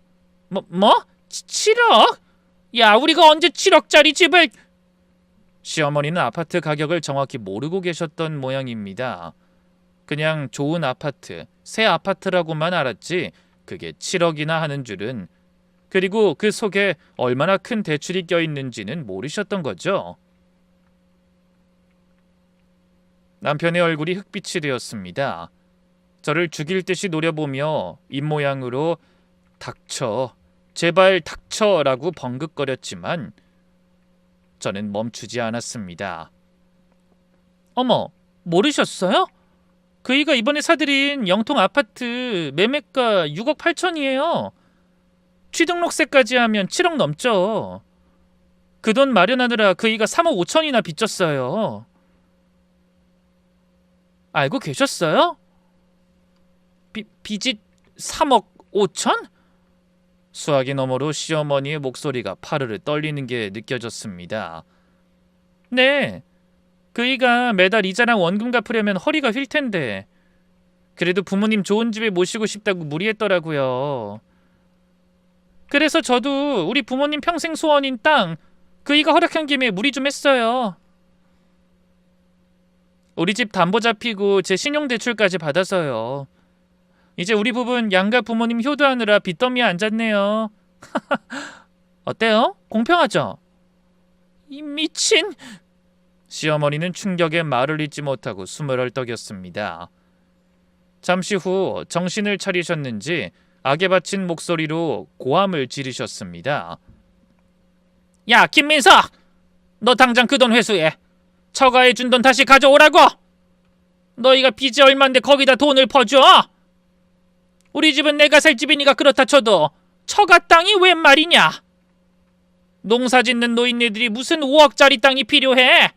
뭐? 7억? 야, 우리가 언제 7억짜리 집을... 시어머니는 아파트 가격을 정확히 모르고 계셨던 모양입니다. 그냥 좋은 아파트, 새 아파트라고만 알았지 그게 7억이나 하는 줄은, 그리고 그 속에 얼마나 큰 대출이 껴있는지는 모르셨던 거죠. 남편의 얼굴이 흑빛이 되었습니다. 저를 죽일 듯이 노려보며 입모양으로 닥쳐, 제발 닥쳐라고 벙긋거렸지만 저는 멈추지 않았습니다. 어머, 모르셨어요? 그이가 이번에 사들인 영통 아파트 매매가 6억 8천이에요. 취등록세까지 하면 7억 넘죠. 그 돈 마련하느라 그이가 3억 5천이나 빚졌어요. 알고 계셨어요? 빚이 3억 5천? 수화기 너머로 시어머니의 목소리가 파르르 떨리는 게 느껴졌습니다. 네, 그이가 매달 이자랑 원금 갚으려면 허리가 휠 텐데 그래도 부모님 좋은 집에 모시고 싶다고 무리했더라고요. 그래서 저도 우리 부모님 평생 소원인 땅 그이가 허락한 김에 무리 좀 했어요. 우리 집 담보 잡히고 제 신용대출까지 받아서요. 이제 우리 부부는 양가 부모님 효도하느라 빚더미에 앉았네요. 어때요? 공평하죠? 이 미친! 시어머니는 충격에 말을 잇지 못하고 숨을 헐떡였습니다. 잠시 후 정신을 차리셨는지 악에 받친 목소리로 고함을 지르셨습니다. 야, 김민석! 너 당장 그 돈 회수해. 처가에 준 돈 다시 가져오라고! 너희가 빚이 얼만데 거기다 돈을 퍼줘? 우리 집은 내가 살 집이니까 그렇다 쳐도 처가 땅이 웬 말이냐? 농사 짓는 노인네들이 무슨 5억짜리 땅이 필요해?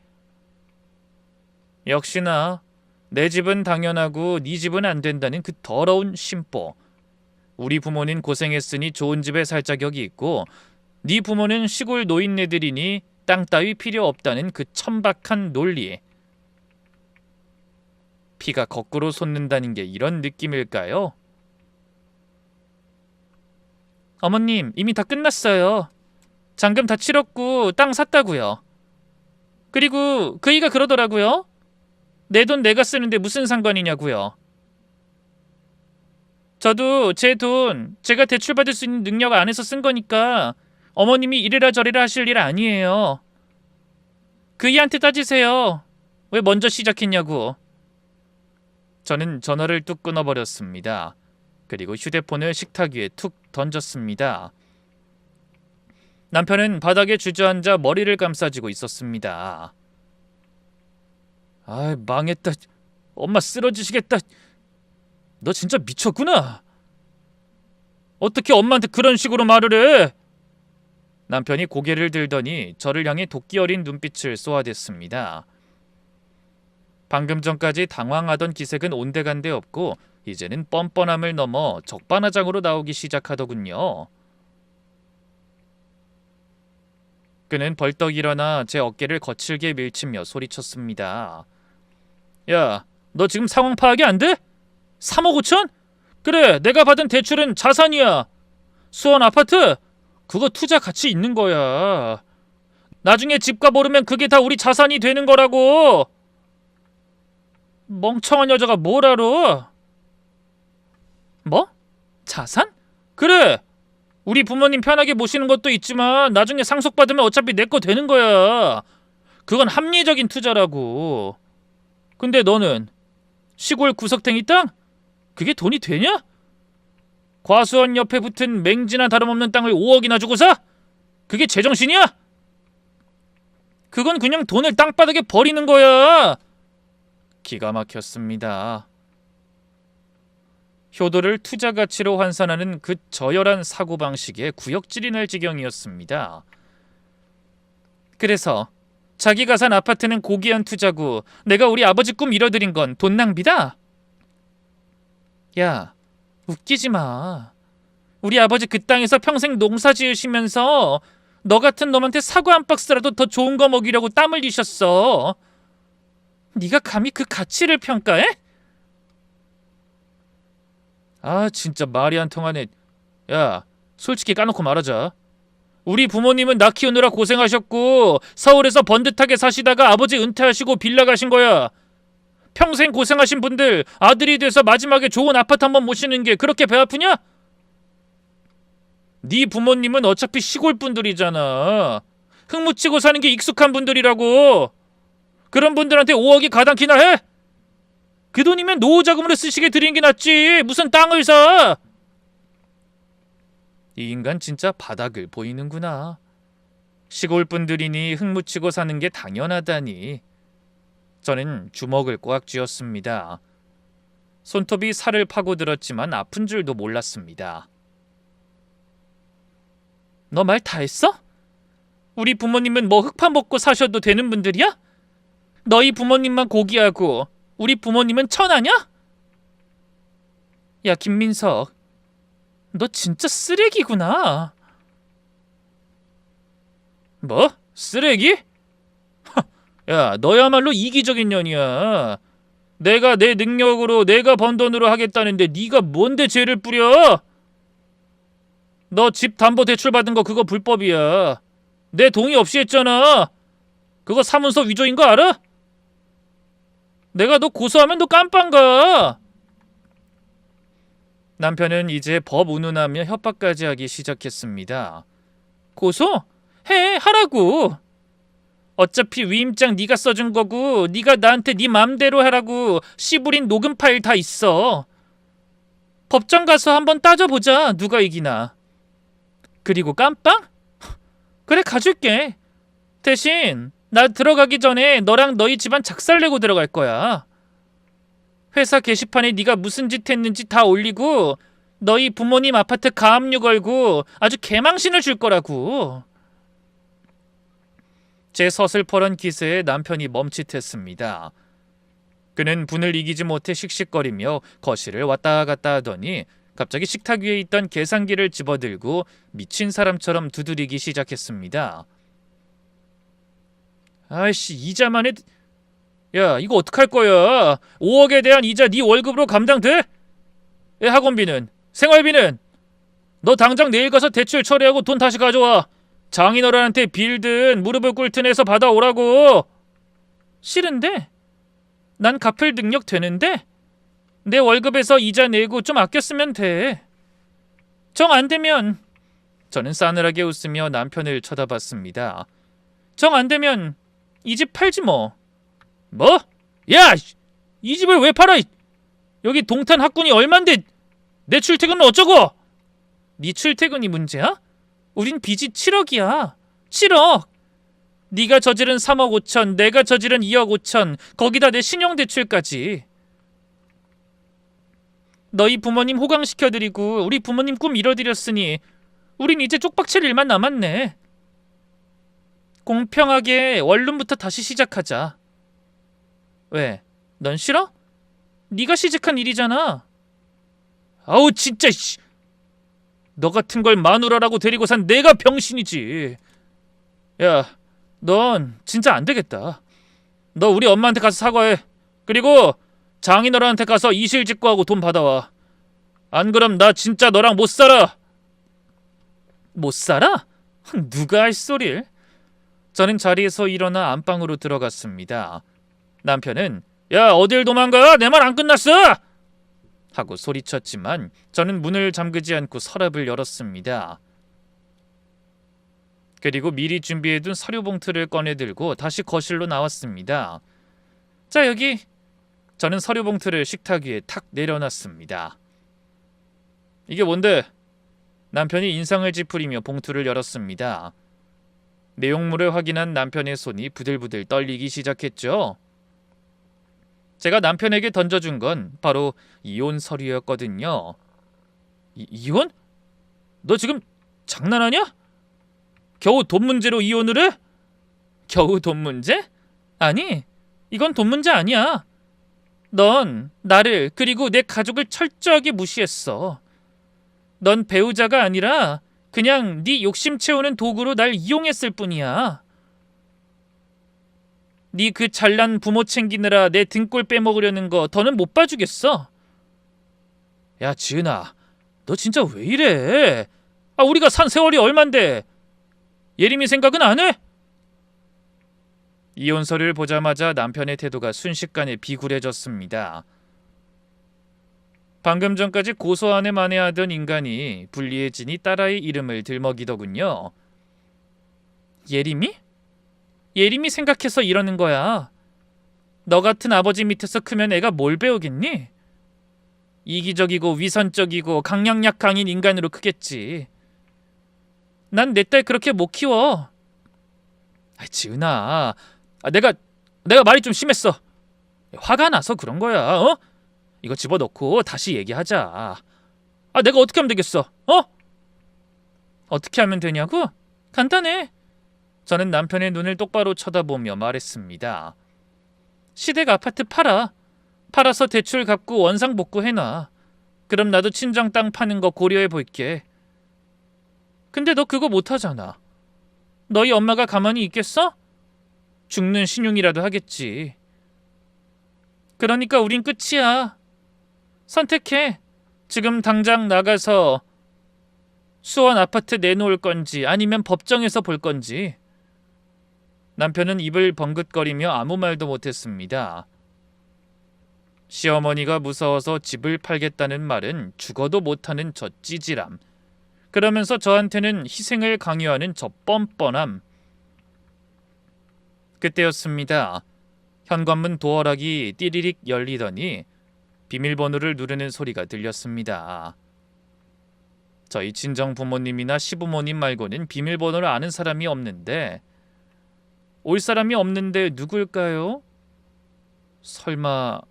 역시나 내 집은 당연하고 네 집은 안 된다는 그 더러운 심보. 우리 부모는 고생했으니 좋은 집에 살 자격이 있고 네 부모는 시골 노인네들이니 땅 따위 필요 없다는 그 천박한 논리. 피가 거꾸로 솟는다는 게 이런 느낌일까요? 어머님, 이미 다 끝났어요. 잔금 다 치렀고 땅 샀다고요. 그리고 그이가 그러더라고요. 내 돈 내가 쓰는데 무슨 상관이냐고요. 저도 제 돈 제가 대출받을 수 있는 능력 안에서 쓴 거니까 어머님이 이래라 저래라 하실 일 아니에요. 그이한테 따지세요. 왜 먼저 시작했냐고. 저는 전화를 뚝 끊어버렸습니다. 그리고 휴대폰을 식탁 위에 툭 던졌습니다. 남편은 바닥에 주저앉아 머리를 감싸쥐고 있었습니다. 아, 망했다. 엄마 쓰러지시겠다. 너 진짜 미쳤구나. 어떻게 엄마한테 그런 식으로 말을 해? 남편이 고개를 들더니 저를 향해 도끼 어린 눈빛을 쏘아댔습니다. 방금 전까지 당황하던 기색은 온데간데 없고 이제는 뻔뻔함을 넘어 적반하장으로 나오기 시작하더군요. 그는 벌떡 일어나 제 어깨를 거칠게 밀치며 소리쳤습니다. 야, 너 지금 상황 파악이 안 돼? 3억 5천? 그래, 내가 받은 대출은 자산이야. 수원 아파트? 그거 투자 가치 있는 거야. 나중에 집값 오르면 그게 다 우리 자산이 되는 거라고. 멍청한 여자가 뭘 알아? 뭐? 자산? 그래. 우리 부모님 편하게 모시는 것도 있지만 나중에 상속받으면 어차피 내 거 되는 거야. 그건 합리적인 투자라고. 근데 너는 시골 구석탱이 땅? 그게 돈이 되냐? 과수원 옆에 붙은 맹지나 다름없는 땅을 5억이나 주고 사? 그게 제정신이야? 그건 그냥 돈을 땅바닥에 버리는 거야. 기가 막혔습니다. 효도를 투자 가치로 환산하는 그 저열한 사고방식에 구역질이 날 지경이었습니다. 그래서 자기가 산 아파트는 고귀한 투자고 내가 우리 아버지 꿈 이뤄드린 건 돈 낭비다? 야, 웃기지 마. 우리 아버지 그 땅에서 평생 농사 지으시면서 너 같은 놈한테 사과 한 박스라도 더 좋은 거 먹이려고 땀 흘리셨어. 네가 감히 그 가치를 평가해? 아, 진짜 말이 안 통하네. 야, 솔직히 까놓고 말하자. 우리 부모님은 나 키우느라 고생하셨고 서울에서 번듯하게 사시다가 아버지 은퇴하시고 빌라 가신 거야. 평생 고생하신 분들 아들이 돼서 마지막에 좋은 아파트 한번 모시는 게 그렇게 배 아프냐? 네 부모님은 어차피 시골 분들이잖아. 흙 묻히고 사는 게 익숙한 분들이라고. 그런 분들한테 5억이 가당키나 해? 그 돈이면 노후 자금으로 쓰시게 드리는 게 낫지. 무슨 땅을 사? 이 인간 진짜 바닥을 보이는구나. 시골 분들이니 흙 묻히고 사는 게 당연하다니. 저는 주먹을 꽉 쥐었습니다. 손톱이 살을 파고들었지만 아픈 줄도 몰랐습니다. 너 말 다 했어? 우리 부모님은 뭐 흙파 먹고 사셔도 되는 분들이야? 너희 부모님만 고귀하고 우리 부모님은 천하냐? 야, 김민석, 너 진짜 쓰레기구나. 뭐? 쓰레기? 야, 너야말로 이기적인 년이야. 내가 내 능력으로 내가 번 돈으로 하겠다는데 네가 뭔데 죄를 뿌려? 너 집 담보 대출 받은 거 그거 불법이야. 내 동의 없이 했잖아. 그거 사문서 위조인 거 알아? 내가 너 고소하면 너 깜빵 가. 남편은 이제 법 운운하며 협박까지 하기 시작했습니다. 고소? 해, 하라고. 어차피 위임장 네가 써준 거고 네가 나한테 네 맘대로 하라고 씨부린 녹음 파일 다 있어. 법정 가서 한번 따져보자. 누가 이기나. 그리고 깜빵? 그래, 가줄게. 대신 나 들어가기 전에 너랑 너희 집안 작살내고 들어갈 거야. 회사 게시판에 네가 무슨 짓 했는지 다 올리고 너희 부모님 아파트 가압류 걸고 아주 개망신을 줄 거라고. 제 서슬퍼런 기세에 남편이 멈칫했습니다. 그는 분을 이기지 못해 씩씩거리며 거실을 왔다 갔다 하더니 갑자기 식탁 위에 있던 계산기를 집어들고 미친 사람처럼 두드리기 시작했습니다. 아이씨, 이자만 해... 야, 이거 어떡할 거야? 5억에 대한 이자 네 월급으로 감당돼? 학원비는? 생활비는? 너 당장 내일 가서 대출 처리하고 돈 다시 가져와. 장인어른한테 빌든 무릎을 꿇든 해서 받아오라고. 싫은데? 난 갚을 능력 되는데? 내 월급에서 이자 내고 좀 아껴 쓰면 돼. 정 안 되면... 저는 싸늘하게 웃으며 남편을 쳐다봤습니다. 정 안 되면 이 집 팔지 뭐. 뭐? 야! 이 집을 왜 팔아? 여기 동탄 학군이 얼만데 내 출퇴근은 어쩌고? 네 출퇴근이 문제야? 우린 빚이 7억이야. 7억! 네가 저지른 3억 5천, 내가 저지른 2억 5천, 거기다 내 신용대출까지. 너희 부모님 호강시켜드리고 우리 부모님 꿈 이뤄드렸으니 우린 이제 쪽박칠 일만 남았네. 공평하게 원룸부터 다시 시작하자. 왜? 넌 싫어? 네가 시작한 일이잖아. 아우 진짜 씨. 너 같은 걸 마누라라고 데리고 산 내가 병신이지. 야, 넌 진짜 안 되겠다. 너 우리 엄마한테 가서 사과해. 그리고 장인어른한테 가서 이실직고하고 돈 받아와. 안 그럼 나 진짜 너랑 못 살아. 못 살아? 누가 할 소리를? 저는 자리에서 일어나 안방으로 들어갔습니다. 남편은 야, 어딜 도망가? 내 말 안 끝났어! 하고 소리쳤지만 저는 문을 잠그지 않고 서랍을 열었습니다. 그리고 미리 준비해둔 서류 봉투를 꺼내들고 다시 거실로 나왔습니다. 자, 여기. 저는 서류 봉투를 식탁 위에 탁 내려놨습니다. 이게 뭔데? 남편이 인상을 찌푸리며 봉투를 열었습니다. 내용물을 확인한 남편의 손이 부들부들 떨리기 시작했죠. 제가 남편에게 던져준 건 바로 이혼 서류였거든요. 이혼? 너 지금 장난하냐? 겨우 돈 문제로 이혼을 해? 겨우 돈 문제? 아니, 이건 돈 문제 아니야. 넌 나를 그리고 내 가족을 철저하게 무시했어. 넌 배우자가 아니라 그냥 네 욕심 채우는 도구로 날 이용했을 뿐이야. 네 그 잘난 부모 챙기느라 내 등골 빼먹으려는 거 더는 못 봐주겠어. 야, 지은아, 너 진짜 왜 이래? 우리가 산 세월이 얼만데 예림이 생각은 안 해? 이혼서를 보자마자 남편의 태도가 순식간에 비굴해졌습니다. 방금 전까지 고소안에 만회하던 인간이 불리해지니 딸아이 이름을 들먹이더군요. 예림이? 예림이 생각해서 이러는 거야. 너 같은 아버지 밑에서 크면 애가 뭘 배우겠니? 이기적이고 위선적이고 강약약 강인 인간으로 크겠지. 난 내 딸 그렇게 못 키워. 지은아, 내가 말이 좀 심했어. 화가 나서 그런 거야. 어? 이거 집어넣고 다시 얘기하자. 내가 어떻게 하면 되겠어? 어떻게 하면 되냐고? 간단해. 저는 남편의 눈을 똑바로 쳐다보며 말했습니다. 시댁 아파트 팔아. 팔아서 대출 갚고 원상복구 해놔. 그럼 나도 친정 땅 파는 거 고려해 볼게. 근데 너 그거 못하잖아. 너희 엄마가 가만히 있겠어? 죽는 신용이라도 하겠지. 그러니까 우린 끝이야. 선택해. 지금 당장 나가서 수원 아파트 내놓을 건지 아니면 법정에서 볼 건지. 남편은 입을 번긋거리며 아무 말도 못했습니다. 시어머니가 무서워서 집을 팔겠다는 말은 죽어도 못하는 저 찌질함. 그러면서 저한테는 희생을 강요하는 저 뻔뻔함. 그때였습니다. 현관문 도어락이 띠리릭 열리더니 비밀번호를 누르는 소리가 들렸습니다. 저희 친정 부모님이나 시부모님 말고는 비밀번호를 아는 사람이 없는데 올 사람이 없는데 누굴까요? 설마...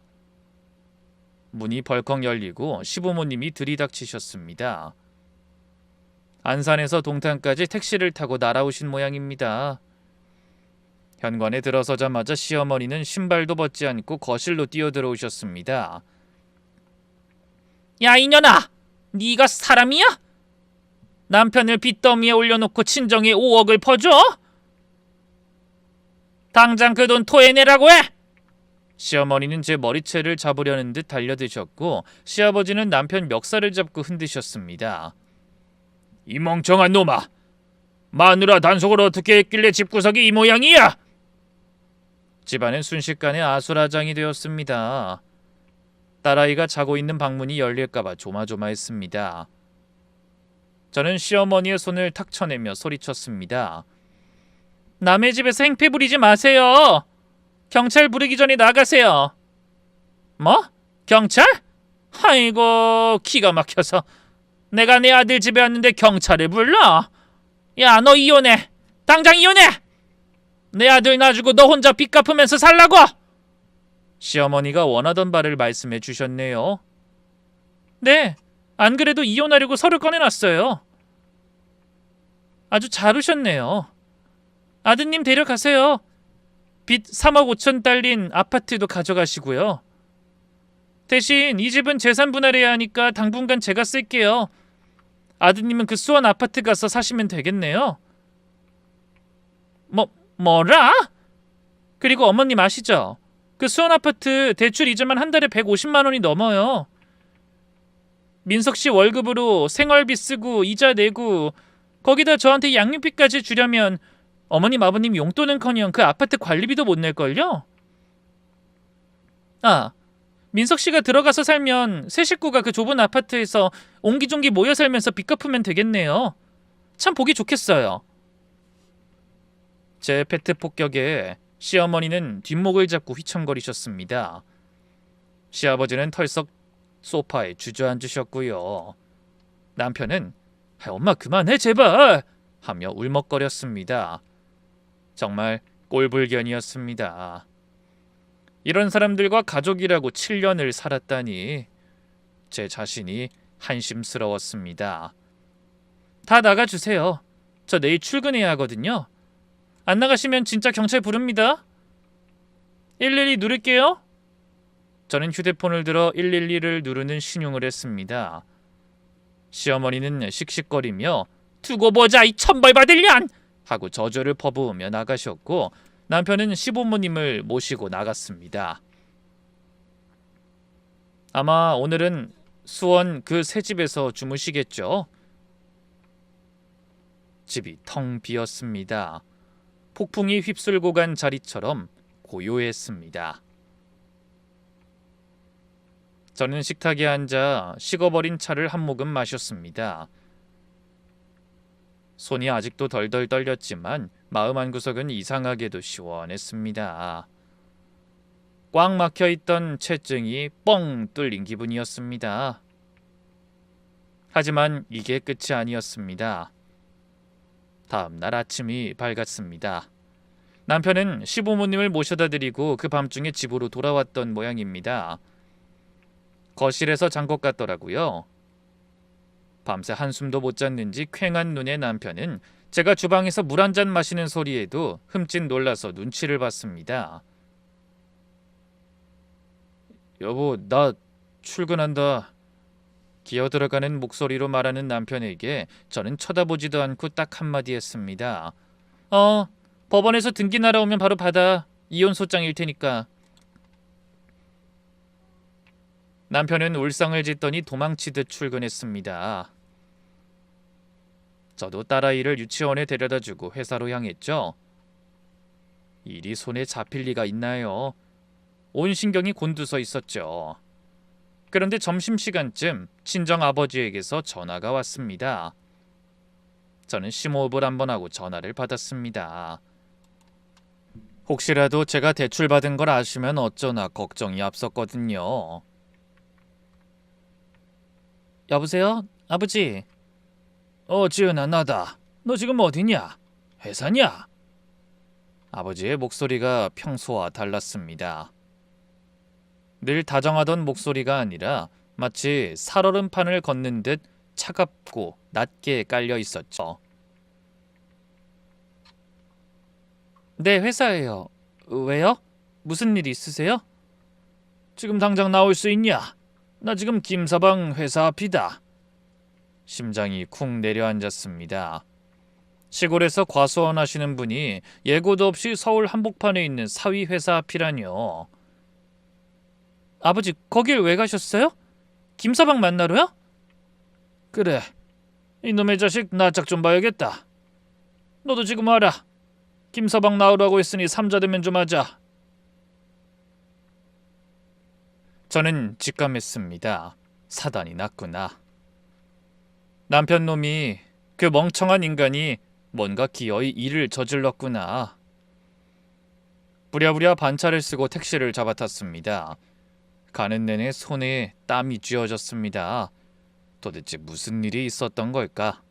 문이 벌컥 열리고 시부모님이 들이닥치셨습니다. 안산에서 동탄까지 택시를 타고 날아오신 모양입니다. 현관에 들어서자마자 시어머니는 신발도 벗지 않고 거실로 뛰어들어오셨습니다. 야 이년아! 네가 사람이야? 남편을 빚더미에 올려놓고 친정에 5억을 퍼줘? 당장 그 돈 토해내라고 해! 시어머니는 제 머리채를 잡으려는 듯 달려드셨고 시아버지는 남편 멱살을 잡고 흔드셨습니다. 이 멍청한 놈아! 마누라 단속을 어떻게 했길래 집구석이 이 모양이야! 집안은 순식간에 아수라장이 되었습니다. 딸아이가 자고 있는 방문이 열릴까봐 조마조마했습니다. 저는 시어머니의 손을 탁 쳐내며 소리쳤습니다. 남의 집에서 행패 부리지 마세요. 경찰 부르기 전에 나가세요. 뭐? 경찰? 아이고 기가 막혀서 내가 내 아들 집에 왔는데 경찰을 불러? 야 너 이혼해. 당장 이혼해. 내 아들 놔주고 너 혼자 빚 갚으면서 살라고. 시어머니가 원하던 바를 말씀해 주셨네요. 네, 안 그래도 이혼하려고 서류 꺼내놨어요. 아주 잘 오셨네요. 아드님 데려가세요. 빚 3억 5천 달린 아파트도 가져가시고요. 대신 이 집은 재산 분할해야 하니까 당분간 제가 쓸게요. 아드님은 그 수원 아파트 가서 사시면 되겠네요. 뭐라? 그리고 어머님 아시죠? 그 수원 아파트 대출 이자만 한 달에 150만 원이 넘어요. 민석 씨 월급으로 생활비 쓰고 이자 내고 거기다 저한테 양육비까지 주려면 어머님 아버님 용돈은커녕 그 아파트 관리비도 못 낼걸요? 아, 민석 씨가 들어가서 살면 세 식구가 그 좁은 아파트에서 옹기종기 모여 살면서 빚 갚으면 되겠네요. 참 보기 좋겠어요. 제 페트 폭격에 시어머니는 뒷목을 잡고 휘청거리셨습니다. 시아버지는 털썩 소파에 주저앉으셨고요. 남편은 엄마 그만해 제발 하며 울먹거렸습니다. 정말 꼴불견이었습니다. 이런 사람들과 가족이라고 7년을 살았다니 제 자신이 한심스러웠습니다. 다 나가주세요. 저 내일 출근해야 하거든요. 안 나가시면 진짜 경찰 부릅니다. 112 누를게요. 저는 휴대폰을 들어 112를 누르는 신용을 했습니다. 시어머니는 씩씩거리며 두고 보자 이 천벌 받을 년! 하고 저주를 퍼부으며 나가셨고 남편은 시부모님을 모시고 나갔습니다. 아마 오늘은 수원 그 새 집에서 주무시겠죠? 집이 텅 비었습니다. 폭풍이 휩쓸고 간 자리처럼 고요했습니다. 저는 식탁에 앉아 식어버린 차를 한 모금 마셨습니다. 손이 아직도 덜덜 떨렸지만 마음 한구석은 이상하게도 시원했습니다. 꽉 막혀있던 체증이 뻥 뚫린 기분이었습니다. 하지만 이게 끝이 아니었습니다. 다음 날 아침이 밝았습니다. 남편은 시부모님을 모셔다 드리고 그 밤중에 집으로 돌아왔던 모양입니다. 거실에서 잔 것 같더라고요. 밤새 한숨도 못 잤는지 퀭한 눈의 남편은 제가 주방에서 물 한 잔 마시는 소리에도 흠칫 놀라서 눈치를 봤습니다. 여보, 나 출근한다. 기어들어가는 목소리로 말하는 남편에게 저는 쳐다보지도 않고 딱 한마디 했습니다. 법원에서 등기 날아오면 바로 받아. 이혼 소장일 테니까. 남편은 울상을 짓더니 도망치듯 출근했습니다. 저도 딸아이를 유치원에 데려다주고 회사로 향했죠. 일이 손에 잡힐 리가 있나요? 온 신경이 곤두서 있었죠. 그런데 점심시간쯤 친정아버지에게서 전화가 왔습니다. 저는 심호흡을 한번 하고 전화를 받았습니다. 혹시라도 제가 대출받은 걸 아시면 어쩌나 걱정이 앞섰거든요. 여보세요? 아버지. 지은아, 나다. 너 지금 어디냐? 회사냐? 아버지의 목소리가 평소와 달랐습니다. 늘 다정하던 목소리가 아니라 마치 살얼음판을 걷는 듯 차갑고 낮게 깔려 있었죠. 네, 회사예요. 왜요? 무슨 일 있으세요? 지금 당장 나올 수 있냐? 나 지금 김서방 회사 앞이다. 심장이 쿵 내려앉았습니다. 시골에서 과수원 하시는 분이 예고도 없이 서울 한복판에 있는 사위 회사 앞이라뇨. 아버지, 거길 왜 가셨어요? 김서방 만나러요? 그래, 이놈의 자식 낯짝 좀 봐야겠다. 너도 지금 와라. 김서방 나오라고 했으니 삼자대면 좀 하자. 저는 직감했습니다. 사단이 났구나. 남편 놈이, 그 멍청한 인간이 뭔가 기어이 일을 저질렀구나. 부랴부랴 반차를 쓰고 택시를 잡아탔습니다. 가는 내내 손에 땀이 쥐어졌습니다. 도대체 무슨 일이 있었던 걸까?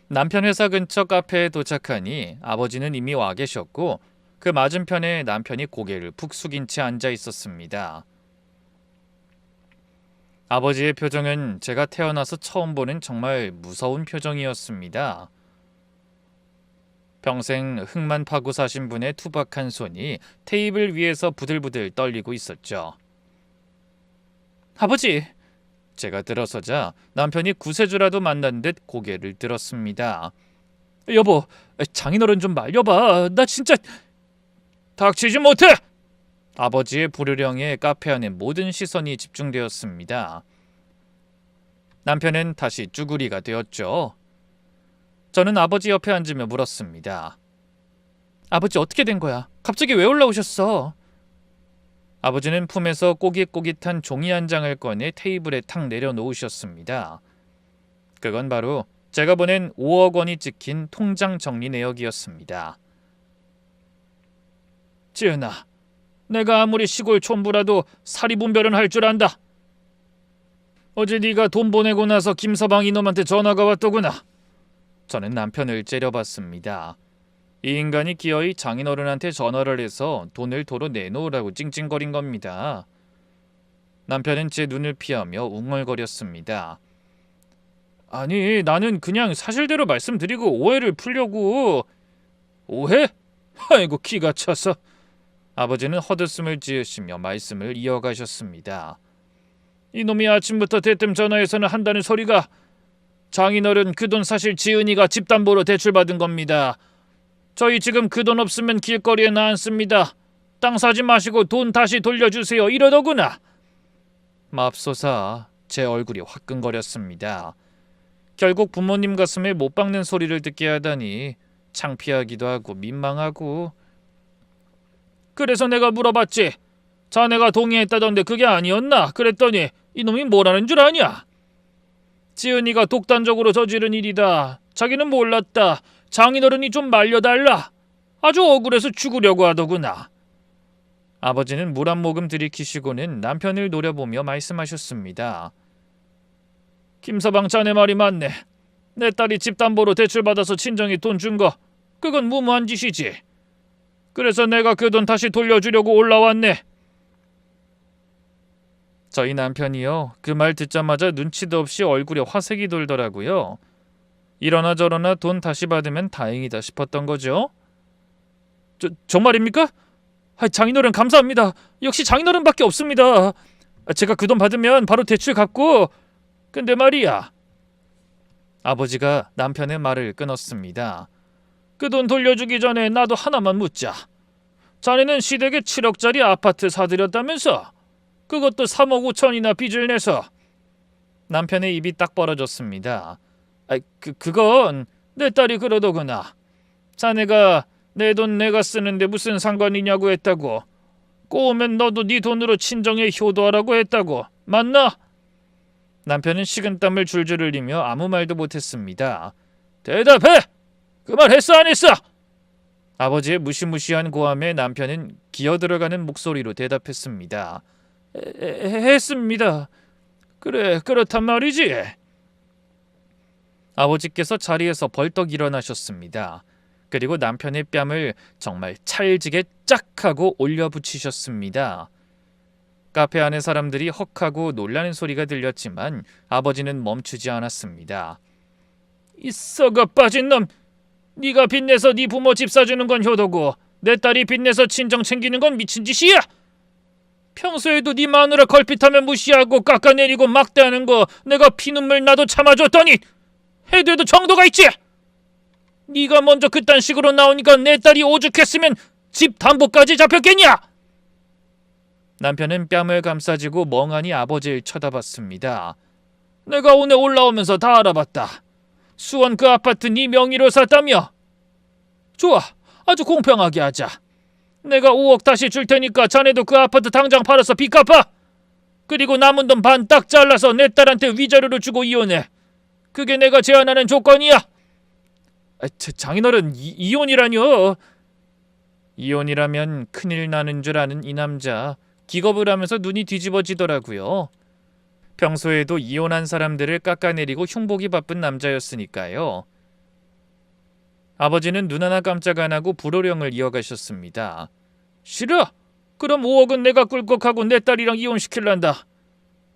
남편 회사 근처 카페에 도착하니 아버지는 이미 와 계셨고 그 맞은편에 남편이 고개를 푹 숙인 채 앉아 있었습니다. 아버지의 표정은 제가 태어나서 처음 보는 정말 무서운 표정이었습니다. 평생 흙만 파고 사신 분의 투박한 손이 테이블 위에서 부들부들 떨리고 있었죠. 아버지! 제가 들어서자 남편이 구세주라도 만난 듯 고개를 들었습니다. 여보, 장인어른 좀 말려봐. 나 진짜... 닥치지 못해! 아버지의 불효령에 카페 안에 모든 시선이 집중되었습니다. 남편은 다시 쭈구리가 되었죠. 저는 아버지 옆에 앉으며 물었습니다. 아버지, 어떻게 된 거야? 갑자기 왜 올라오셨어? 아버지는 품에서 꼬깃꼬깃한 종이 한 장을 꺼내 테이블에 탁 내려놓으셨습니다. 그건 바로 제가 보낸 5억 원이 찍힌 통장 정리 내역이었습니다. 지은아, 내가 아무리 시골 촌부라도 사리분별은 할 줄 안다. 어제 네가 돈 보내고 나서 김서방 이놈한테 전화가 왔더구나. 저는 남편을 째려봤습니다. 이 인간이 기어이 장인어른한테 전화를 해서 돈을 도로 내놓으라고 찡찡거린 겁니다. 남편은 제 눈을 피하며 웅얼거렸습니다. 아니, 나는 그냥 사실대로 말씀드리고 오해를 풀려고. 오해? 아이고, 기가 차서. 아버지는 헛웃음을 지으시며 말씀을 이어가셨습니다. 이놈이 아침부터 대뜸 전화해서는 한다는 소리가 장인어른 그 돈 사실 지은이가 집담보로 대출받은 겁니다. 저희 지금 그 돈 없으면 길거리에 나앉습니다. 땅 사지 마시고 돈 다시 돌려주세요. 이러더구나. 맙소사, 제 얼굴이 화끈거렸습니다. 결국 부모님 가슴에 못 박는 소리를 듣게 하다니 창피하기도 하고 민망하고. 그래서 내가 물어봤지. 자네가 동의했다던데 그게 아니었나? 그랬더니 이놈이 뭐라는 줄 아냐? 지은이가 독단적으로 저지른 일이다. 자기는 몰랐다. 장인어른이 좀 말려달라. 아주 억울해서 죽으려고 하더구나. 아버지는 물 한 모금 들이키시고는 남편을 노려보며 말씀하셨습니다. 김서방 자네 말이 맞네. 내 딸이 집담보로 대출받아서 친정에 돈 준 거, 그건 무모한 짓이지. 그래서 내가 그 돈 다시 돌려주려고 올라왔네. 저희 남편이요, 그 말 듣자마자 눈치도 없이 얼굴에 화색이 돌더라고요. 이러나 저러나 돈 다시 받으면 다행이다 싶었던 거죠. 정말입니까? 장인어른 감사합니다. 역시 장인어른밖에 없습니다. 제가 그 돈 받으면 바로 대출 갚고. 근데 말이야. 아버지가 남편의 말을 끊었습니다. 그 돈 돌려주기 전에 나도 하나만 묻자. 자네는 시댁에 7억짜리 아파트 사들였다면서? 그것도 3억 5천이나 빚을 내서. 남편의 입이 딱 벌어졌습니다. 그건 내 딸이 그러더구나. 자네가 내 돈 내가 쓰는데 무슨 상관이냐고 했다고. 꼬우면 너도 네 돈으로 친정에 효도하라고 했다고. 맞나? 남편은 식은땀을 줄줄 흘리며 아무 말도 못했습니다. 대답해! 그 말 했어 안 했어? 아버지의 무시무시한 고함에 남편은 기어들어가는 목소리로 대답했습니다. 했습니다. 그래, 그렇단 말이지. 아버지께서 자리에서 벌떡 일어나셨습니다. 그리고 남편의 뺨을 정말 찰지게 짝 하고 올려붙이셨습니다. 카페 안의 사람들이 헉하고 놀라는 소리가 들렸지만 아버지는 멈추지 않았습니다. 이 썩어 빠진 놈! 네가 빚내서 네 부모 집 사주는 건 효도고 내 딸이 빚내서 친정 챙기는 건 미친 짓이야! 평소에도 네 마누라 걸핏하면 무시하고 깎아내리고 막대하는 거 내가 피눈물 나도 참아줬더니 해도 해도 정도가 있지! 네가 먼저 그딴 식으로 나오니까 내 딸이 오죽했으면 집 담보까지 잡혔겠냐! 남편은 뺨을 감싸쥐고 멍하니 아버지를 쳐다봤습니다. 내가 오늘 올라오면서 다 알아봤다. 수원 그 아파트 네 명의로 샀다며? 좋아, 아주 공평하게 하자. 내가 5억 다시 줄 테니까 자네도 그 아파트 당장 팔아서 빚 갚아. 그리고 남은 돈 반 딱 잘라서 내 딸한테 위자료를 주고 이혼해. 그게 내가 제안하는 조건이야. 장인어른, 이혼이라뇨? 이혼이라면 큰일 나는 줄 아는 이 남자 기겁을 하면서 눈이 뒤집어지더라고요. 평소에도 이혼한 사람들을 깎아내리고 흉보기 바쁜 남자였으니까요. 아버지는 눈 하나 깜짝 안 하고 불호령을 이어가셨습니다. 싫어! 그럼 5억은 내가 꿀꺽하고 내 딸이랑 이혼시킬란다.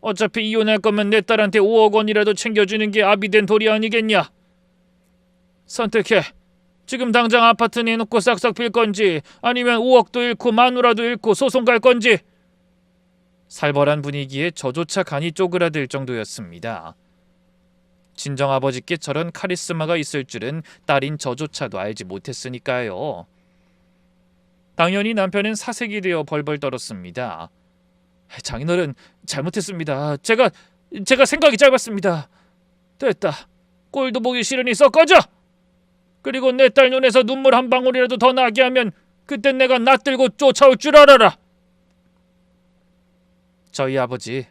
어차피 이혼할 거면 내 딸한테 5억 원이라도 챙겨주는 게 아비된 도리 아니겠냐? 선택해. 지금 당장 아파트 내놓고 싹싹 빌 건지 아니면 5억도 잃고 마누라도 잃고 소송 갈 건지. 살벌한 분위기에 저조차 간이 쪼그라들 정도였습니다. 친정아버지께 저런 카리스마가 있을 줄은 딸인 저조차도 알지 못했으니까요. 당연히 남편은 사색이 되어 벌벌 떨었습니다. 장인어른, 잘못했습니다. 제가 생각이 짧았습니다. 됐다. 꼴도 보기 싫으니 썩 꺼져! 그리고 내 딸 눈에서 눈물 한 방울이라도 더 나게 하면 그땐 내가 낯들고 쫓아올 줄 알아라. 저희 아버지,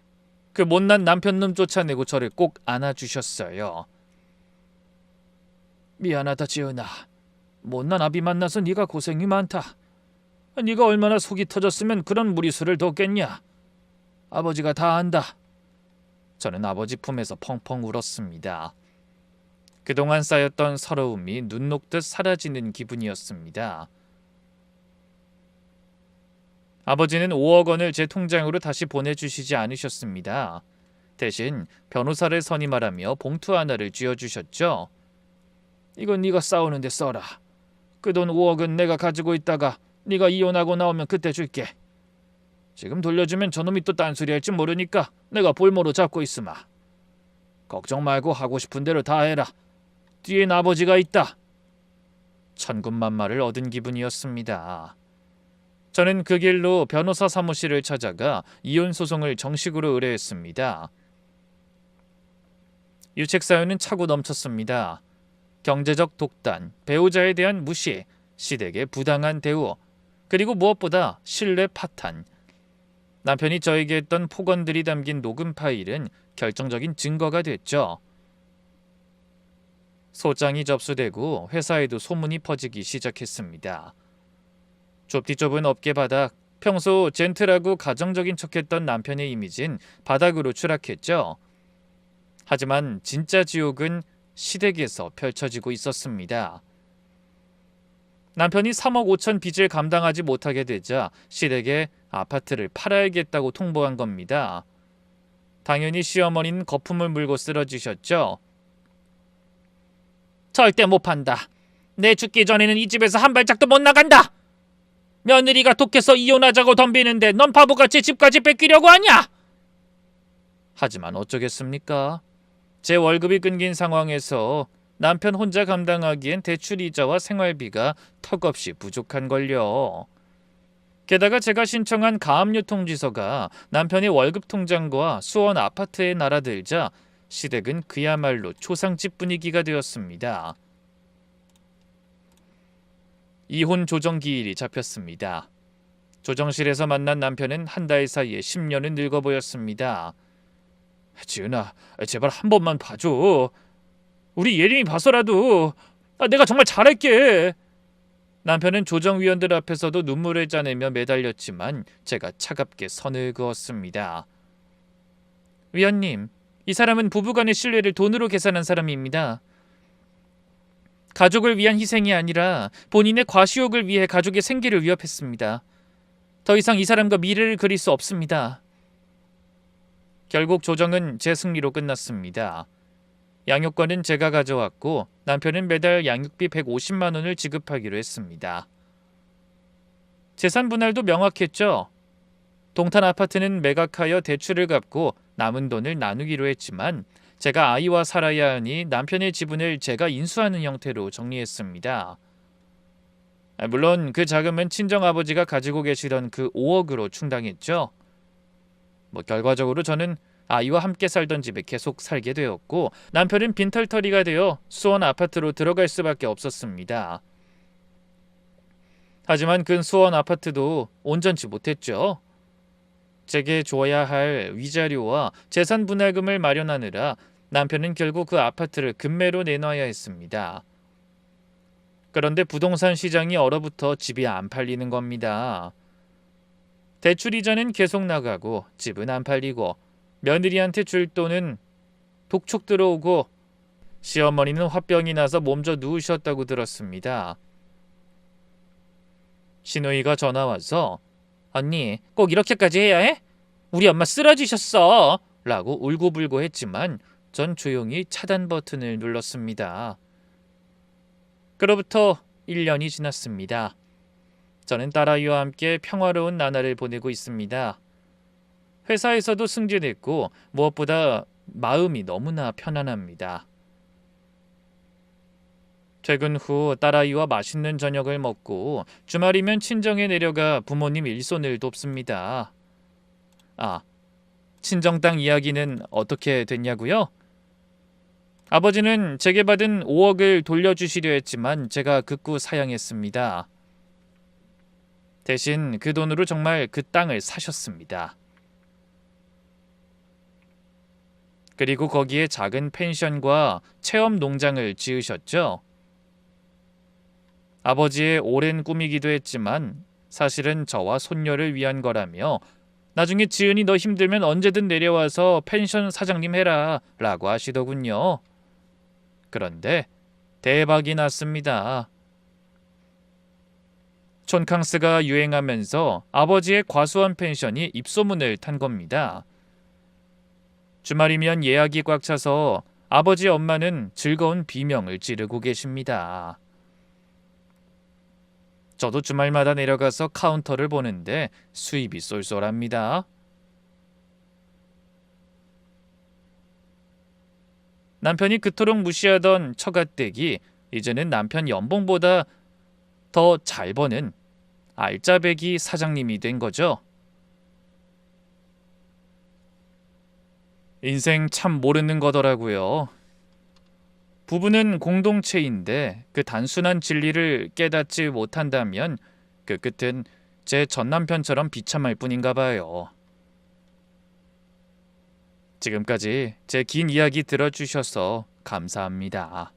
그 못난 남편놈 쫓아내고 저를 꼭 안아주셨어요. 미안하다 지은아. 못난 아비 만나서 네가 고생이 많다. 네가 얼마나 속이 터졌으면 그런 무리수를 뒀겠냐. 아버지가 다 안다. 저는 아버지 품에서 펑펑 울었습니다. 그동안 쌓였던 서러움이 눈 녹듯 사라지는 기분이었습니다. 아버지는 5억 원을 제 통장으로 다시 보내주시지 않으셨습니다. 대신 변호사를 선임하라며 봉투 하나를 쥐어주셨죠. 이건 네가 싸우는데 써라. 그 돈 5억은 내가 가지고 있다가 네가 이혼하고 나오면 그때 줄게. 지금 돌려주면 저놈이 또 딴소리 할지 모르니까 내가 볼모로 잡고 있으마. 걱정 말고 하고 싶은 대로 다 해라. 뒤엔 아버지가 있다. 천군만마를 얻은 기분이었습니다. 저는 그 길로 변호사 사무실을 찾아가 이혼 소송을 정식으로 의뢰했습니다. 유책 사유는 차고 넘쳤습니다. 경제적 독단, 배우자에 대한 무시, 시댁의 부당한 대우, 그리고 무엇보다 신뢰 파탄. 남편이 저에게 했던 폭언들이 담긴 녹음 파일은 결정적인 증거가 됐죠. 소장이 접수되고 회사에도 소문이 퍼지기 시작했습니다. 좁디 좁은 업계 바닥, 평소 젠틀하고 가정적인 척했던 남편의 이미지는 바닥으로 추락했죠. 하지만 진짜 지옥은 시댁에서 펼쳐지고 있었습니다. 남편이 3억 5천 빚을 감당하지 못하게 되자 시댁에 아파트를 팔아야겠다고 통보한 겁니다. 당연히 시어머니는 거품을 물고 쓰러지셨죠. 절대 못 판다. 내 죽기 전에는 이 집에서 한 발짝도 못 나간다. 며느리가 독해서 이혼하자고 덤비는데 넌 바보같이 집까지 뺏기려고 하냐? 하지만 어쩌겠습니까? 제 월급이 끊긴 상황에서 남편 혼자 감당하기엔 대출이자와 생활비가 턱없이 부족한걸요. 게다가 제가 신청한 가압류 통지서가 남편의 월급 통장과 수원 아파트에 날아들자 시댁은 그야말로 초상집 분위기가 되었습니다. 이혼 조정 기일이 잡혔습니다. 조정실에서 만난 남편은 한 달 사이에 10년은 늙어 보였습니다. 지은아, 제발 한 번만 봐줘. 우리 예림이 봐서라도 내가 정말 잘할게. 남편은 조정위원들 앞에서도 눈물을 짜내며 매달렸지만 제가 차갑게 선을 그었습니다. 위원님, 이 사람은 부부간의 신뢰를 돈으로 계산한 사람입니다. 가족을 위한 희생이 아니라 본인의 과시욕을 위해 가족의 생계를 위협했습니다. 더 이상 이 사람과 미래를 그릴 수 없습니다. 결국 조정은 제 승리로 끝났습니다. 양육권은 제가 가져왔고 남편은 매달 양육비 150만 원을 지급하기로 했습니다. 재산 분할도 명확했죠. 동탄 아파트는 매각하여 대출을 갚고 남은 돈을 나누기로 했지만 제가 아이와 살아야 하니 남편의 지분을 제가 인수하는 형태로 정리했습니다. 물론 그 자금은 친정아버지가 가지고 계시던 그 5억으로 충당했죠. 결과적으로 저는 아이와 함께 살던 집에 계속 살게 되었고 남편은 빈털터리가 되어 수원 아파트로 들어갈 수밖에 없었습니다. 하지만 그 수원 아파트도 온전치 못했죠. 제게 줘야 할 위자료와 재산 분할금을 마련하느라 남편은 결국 그 아파트를 급매로 내놔야 했습니다. 그런데 부동산 시장이 얼어붙어 집이 안 팔리는 겁니다. 대출 이자는 계속 나가고 집은 안 팔리고 며느리한테 줄 돈은 독촉 들어오고 시어머니는 화병이 나서 몸져 누우셨다고 들었습니다. 시누이가 전화와서 언니 꼭 이렇게까지 해야 해? 우리 엄마 쓰러지셨어 라고 울고불고 했지만 전 조용히 차단 버튼을 눌렀습니다. 그로부터 1년이 지났습니다. 저는 딸아이와 함께 평화로운 나날을 보내고 있습니다. 회사에서도 승진했고 무엇보다 마음이 너무나 편안합니다. 퇴근 후 딸아이와 맛있는 저녁을 먹고 주말이면 친정에 내려가 부모님 일손을 돕습니다. 친정 땅 이야기는 어떻게 됐냐고요? 아버지는 제게 받은 5억을 돌려주시려 했지만 제가 극구 사양했습니다. 대신 그 돈으로 정말 그 땅을 사셨습니다. 그리고 거기에 작은 펜션과 체험 농장을 지으셨죠. 아버지의 오랜 꿈이기도 했지만 사실은 저와 손녀를 위한 거라며 나중에 지은이 너 힘들면 언제든 내려와서 펜션 사장님 해라 라고 하시더군요. 그런데 대박이 났습니다. 촌캉스가 유행하면서 아버지의 과수원 펜션이 입소문을 탄 겁니다. 주말이면 예약이 꽉 차서 아버지 엄마는 즐거운 비명을 지르고 계십니다. 저도 주말마다 내려가서 카운터를 보는데 수입이 쏠쏠합니다. 남편이 그토록 무시하던 처가댁이 이제는 남편 연봉보다 더 잘 버는 알짜배기 사장님이 된 거죠. 인생 참 모르는 거더라고요. 부부는 공동체인데 그 단순한 진리를 깨닫지 못한다면 그 끝은 제 전남편처럼 비참할 뿐인가 봐요. 지금까지 제 긴 이야기 들어주셔서 감사합니다.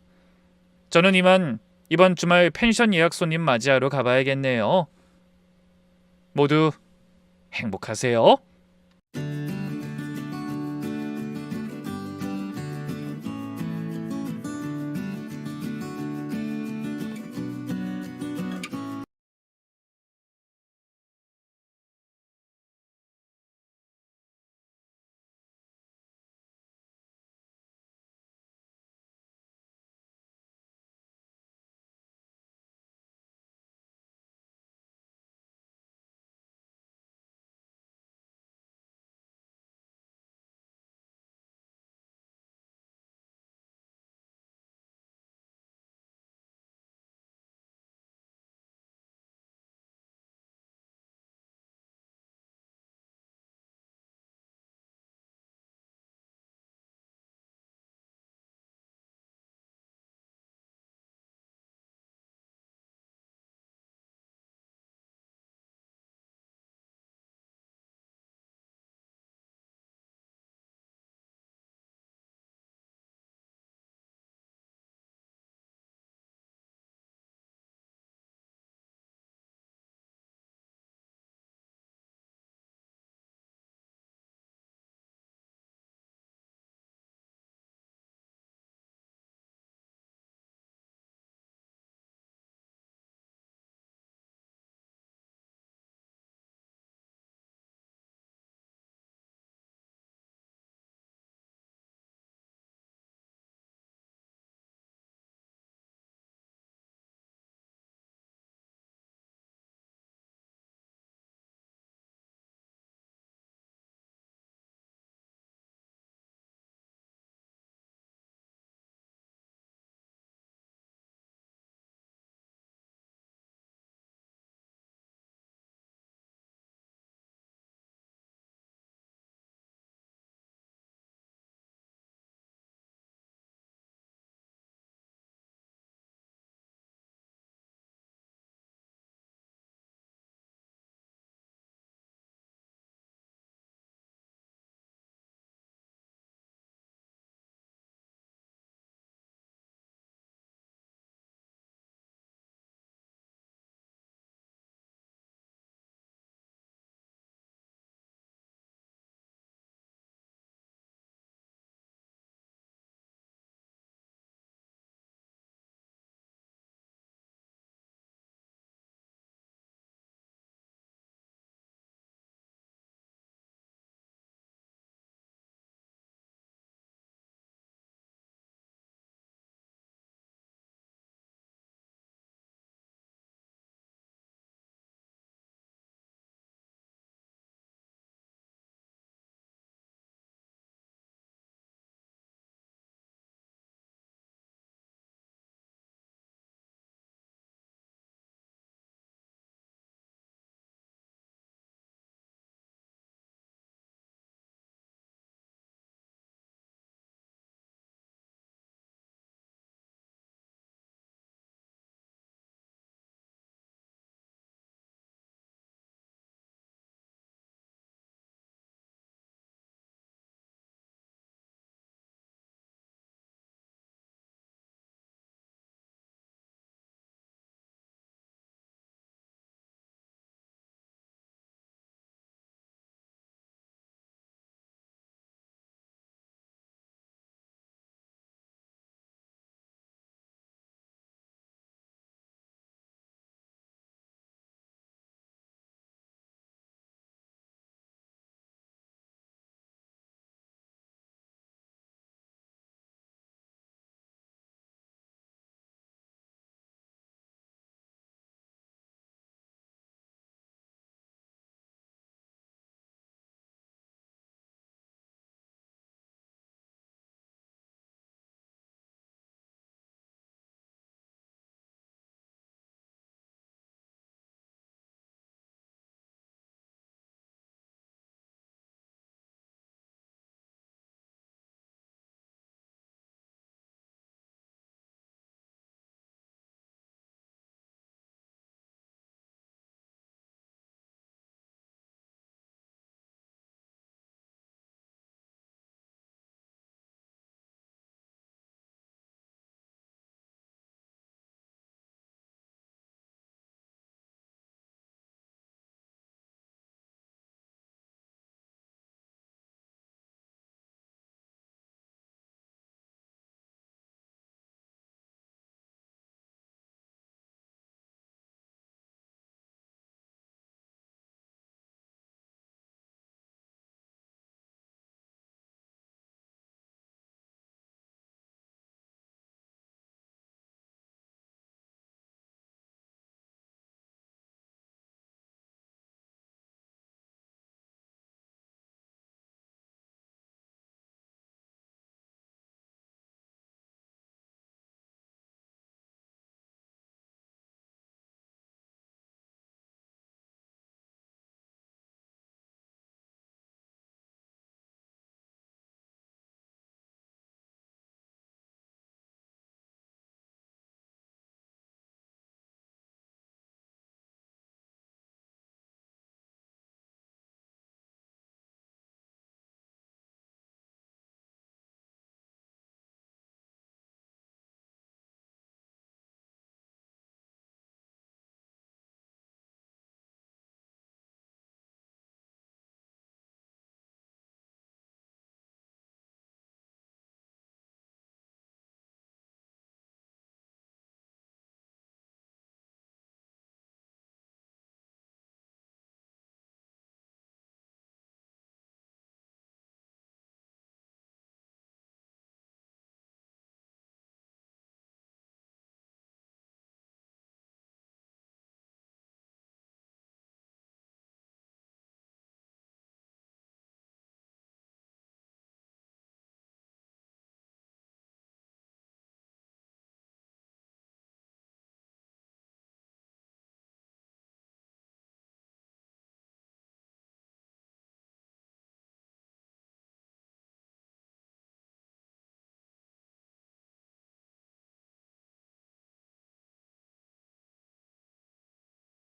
저는 이만 이번 주말 펜션 예약 손님 맞이하러 가봐야겠네요. 모두 행복하세요.